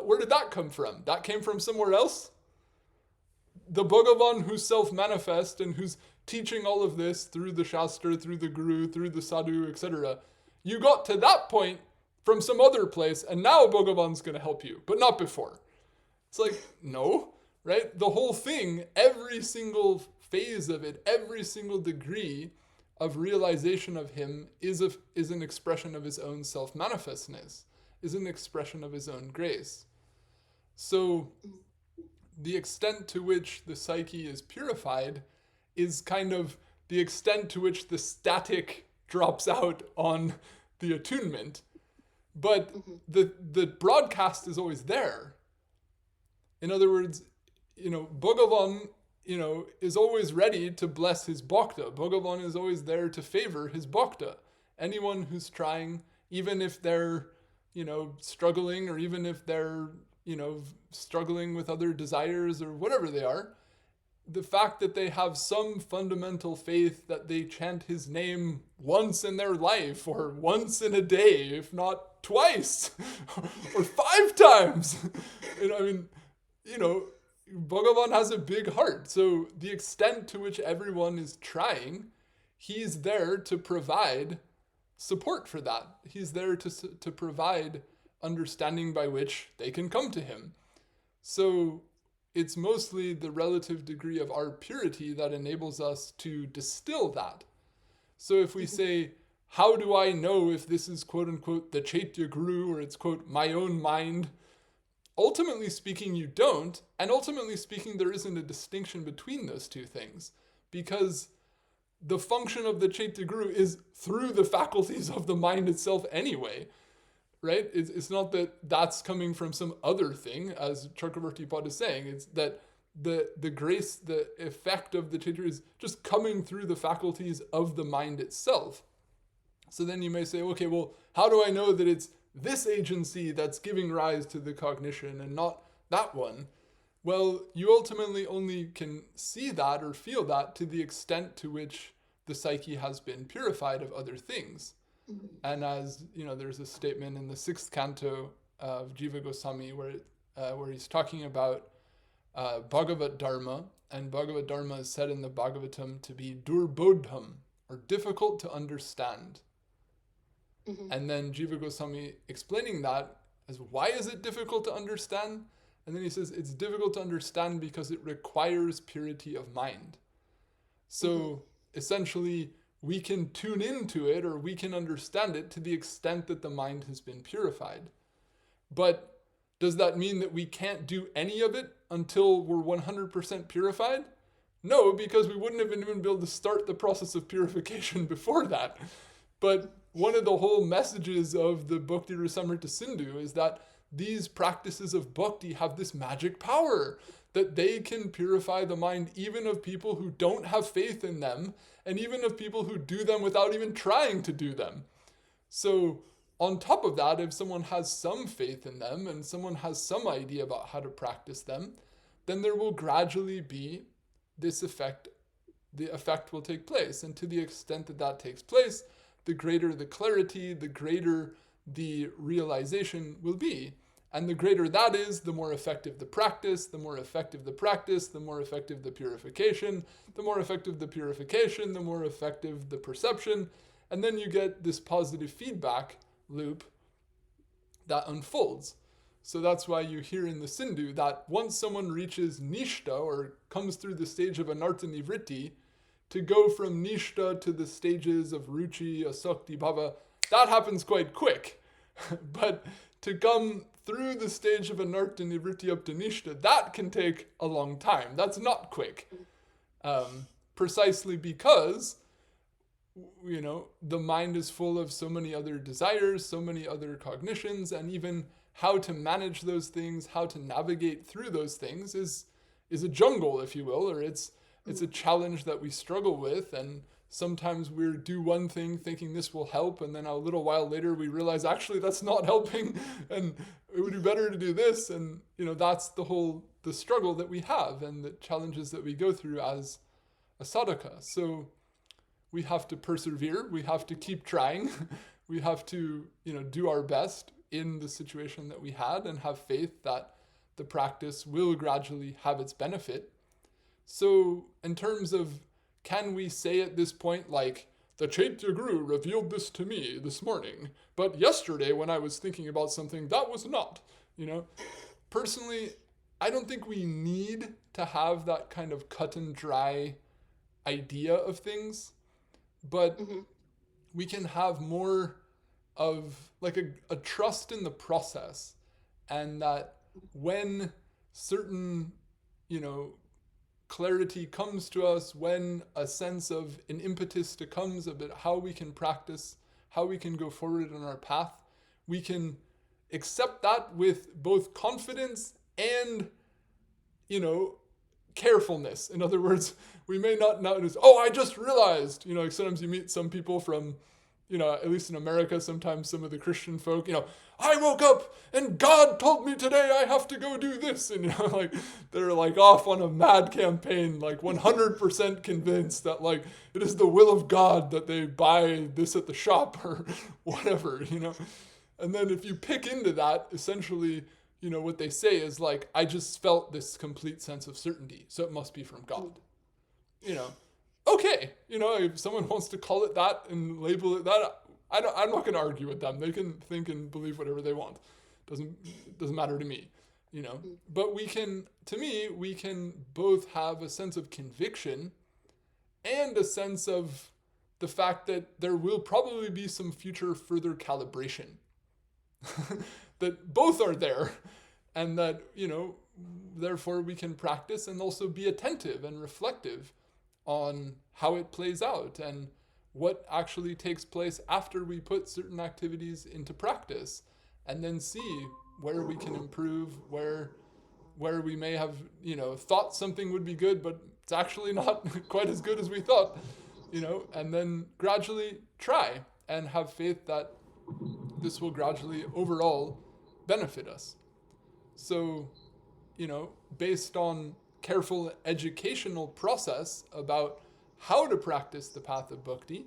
Where did that come from? That came from somewhere else? The Bhagavan who's self-manifest and who's teaching all of this through the Shastra, through the Guru, through the Sadhu, etc. You got to that point from some other place, and now Bhagavan's going to help you, but not before. It's like, no, right? The whole thing, every single phase of it, every single degree of realization of him is an expression of his own self-manifestness, is an expression of his own grace. So the extent to which the psyche is purified is kind of the extent to which the static drops out on the attunement. But the broadcast is always there. In other words, you know, Bhagavan, you know, is always ready to bless his bhakta. Bhagavan is always there to favor his bhakta. Anyone who's trying, even if they're, you know, struggling, or even if they're, you know, struggling with other desires or whatever they are, the fact that they have some fundamental faith that they chant his name once in their life, or once in a day, if not twice, or 5 times. You know, I mean, you know, Bhagavan has a big heart. So the extent to which everyone is trying, he's there to provide support for that. He's there to provide understanding by which they can come to him. So it's mostly the relative degree of our purity that enables us to distill that. So if we say, how do I know if this is quote unquote the Chaitya Guru, or it's quote my own mind? Ultimately speaking, you don't. And ultimately speaking, there isn't a distinction between those two things, because the function of the Chaitya Guru is through the faculties of the mind itself anyway, right? It's not that that's coming from some other thing, as Chakravarti Pad is saying. It's that the grace, the effect of the Chaitya is just coming through the faculties of the mind itself. So then you may say, okay, well, how do I know that it's this agency that's giving rise to the cognition and not that one? Well, you ultimately only can see that or feel that to the extent to which the psyche has been purified of other things. And as you know, there's a statement in the 6th canto of Jiva Gosvami where he's talking about Bhagavad-dharma, and Bhagavad-dharma is said in the Bhagavatam to be durbodham, or difficult to understand. And then Jiva Gosvami explaining that as why is it difficult to understand? And then he says it's difficult to understand because it requires purity of mind. So essentially, we can tune into it, or we can understand it to the extent that the mind has been purified. But does that mean that we can't do any of it until we're 100% purified? No, because we wouldn't have even been able to start the process of purification before that. But one of the whole messages of the Bhakti Rasamrita Sindhu is that these practices of bhakti have this magic power, that they can purify the mind even of people who don't have faith in them, and even of people who do them without even trying to do them. So on top of that, if someone has some faith in them and someone has some idea about how to practice them, then there will gradually be this effect. The effect will take place. And to the extent that that takes place, the greater the clarity, the greater the realization will be. And the greater that is, the more effective the practice, the more effective the practice, the more effective the purification, the more effective the purification, the more effective the perception. And then you get this positive feedback loop that unfolds. So that's why you hear in the Sindhu that once someone reaches nishta, or comes through the stage of anartha nivritti, to go from nishta to the stages of ruchi, asakti, bhava, that happens quite quick. But to come through the stage of anartha nivritti up to nishta, that can take a long time. That's not quick. Precisely because, you know, the mind is full of so many other desires, so many other cognitions, and even how to manage those things, how to navigate through those things is a jungle, if you will, or it's a challenge that we struggle with. And sometimes we do one thing thinking this will help, and then a little while later we realize actually that's not helping, and it would be better to do this. And you know, that's the struggle that we have and the challenges that we go through as a sadhaka. So we have to persevere, we have to keep trying, we have to, you know, do our best in the situation that we had, and have faith that the practice will gradually have its benefit. So in terms of, can we say at this point, like, the Chaitya Guru revealed this to me this morning, but yesterday when I was thinking about something, that was not, you know? Personally, I don't think we need to have that kind of cut and dry idea of things, but we can have more of like a trust in the process, and that when certain, you know, clarity comes to us, when a sense of an impetus to comes about how we can practice, how we can go forward on our path, we can accept that with both confidence and, you know, carefulness. In other words, we may not notice, oh, I just realized, you know, like sometimes you meet some people from, you know, at least in America, sometimes some of the Christian folk, you know, I woke up and God told me today I have to go do this. And, you know, like they're like off on a mad campaign, like 100% convinced that like it is the will of God that they buy this at the shop or whatever, you know. And then if you pick into that, essentially, you know, what they say is like, I just felt this complete sense of certainty, so it must be from God, you know. Okay, you know, if someone wants to call it that and label it that, I'm not going to argue with them. They can think and believe whatever they want. Doesn't matter to me, But we can both have a sense of conviction and a sense of the fact that there will probably be some future further calibration. That both are there, and that, therefore we can practice and also be attentive and reflective on how it plays out and what actually takes place after we put certain activities into practice, and then see where we can improve, where we may have, thought something would be good, but it's actually not quite as good as we thought, and then gradually try and have faith that this will gradually overall benefit us. So, based on careful educational process about how to practice the path of bhakti,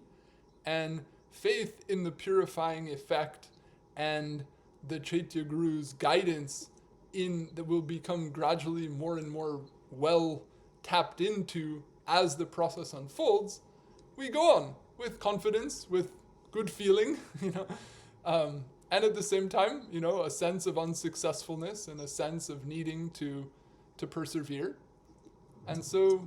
and faith in the purifying effect and the Chaitya Guru's guidance that will become gradually more and more well tapped into as the process unfolds, we go on with confidence, with good feeling, and at the same time, a sense of unsuccessfulness and a sense of needing to persevere. And so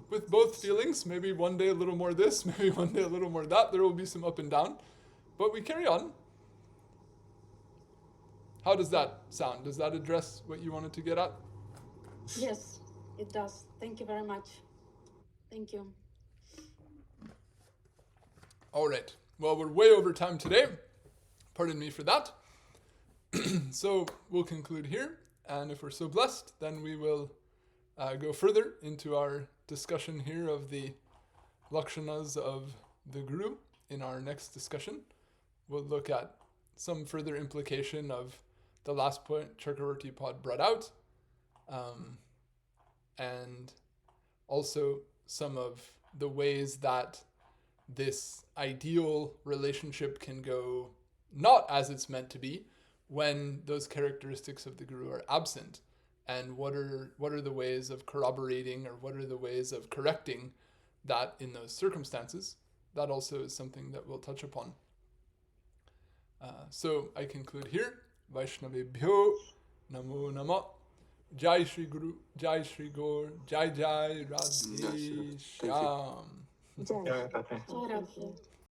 with both feelings, maybe one day a little more this, maybe one day a little more that, there will be some up and down, but we carry on. How does that sound? Does that address what you wanted to get at? Yes, it does. Thank you very much. Thank you. All right. Well, we're way over time today. Pardon me for that. So we'll conclude here. And if we're so blessed, then we will go further into our discussion here of the lakshanas of the Guru in our next discussion. We'll look at some further implication of the last point Chakravarti Pad brought out, and also some of the ways that this ideal relationship can go not as it's meant to be when those characteristics of the Guru are absent, and what are the ways of corroborating, or what are the ways of correcting that in those circumstances. That also is something that we'll touch upon. So I conclude here. Vaishnavebhyo Namo Nama. Jai Shri Guru, Jai Shri Gaur, Jai Jai Radhe Shyam. Jai Radhe.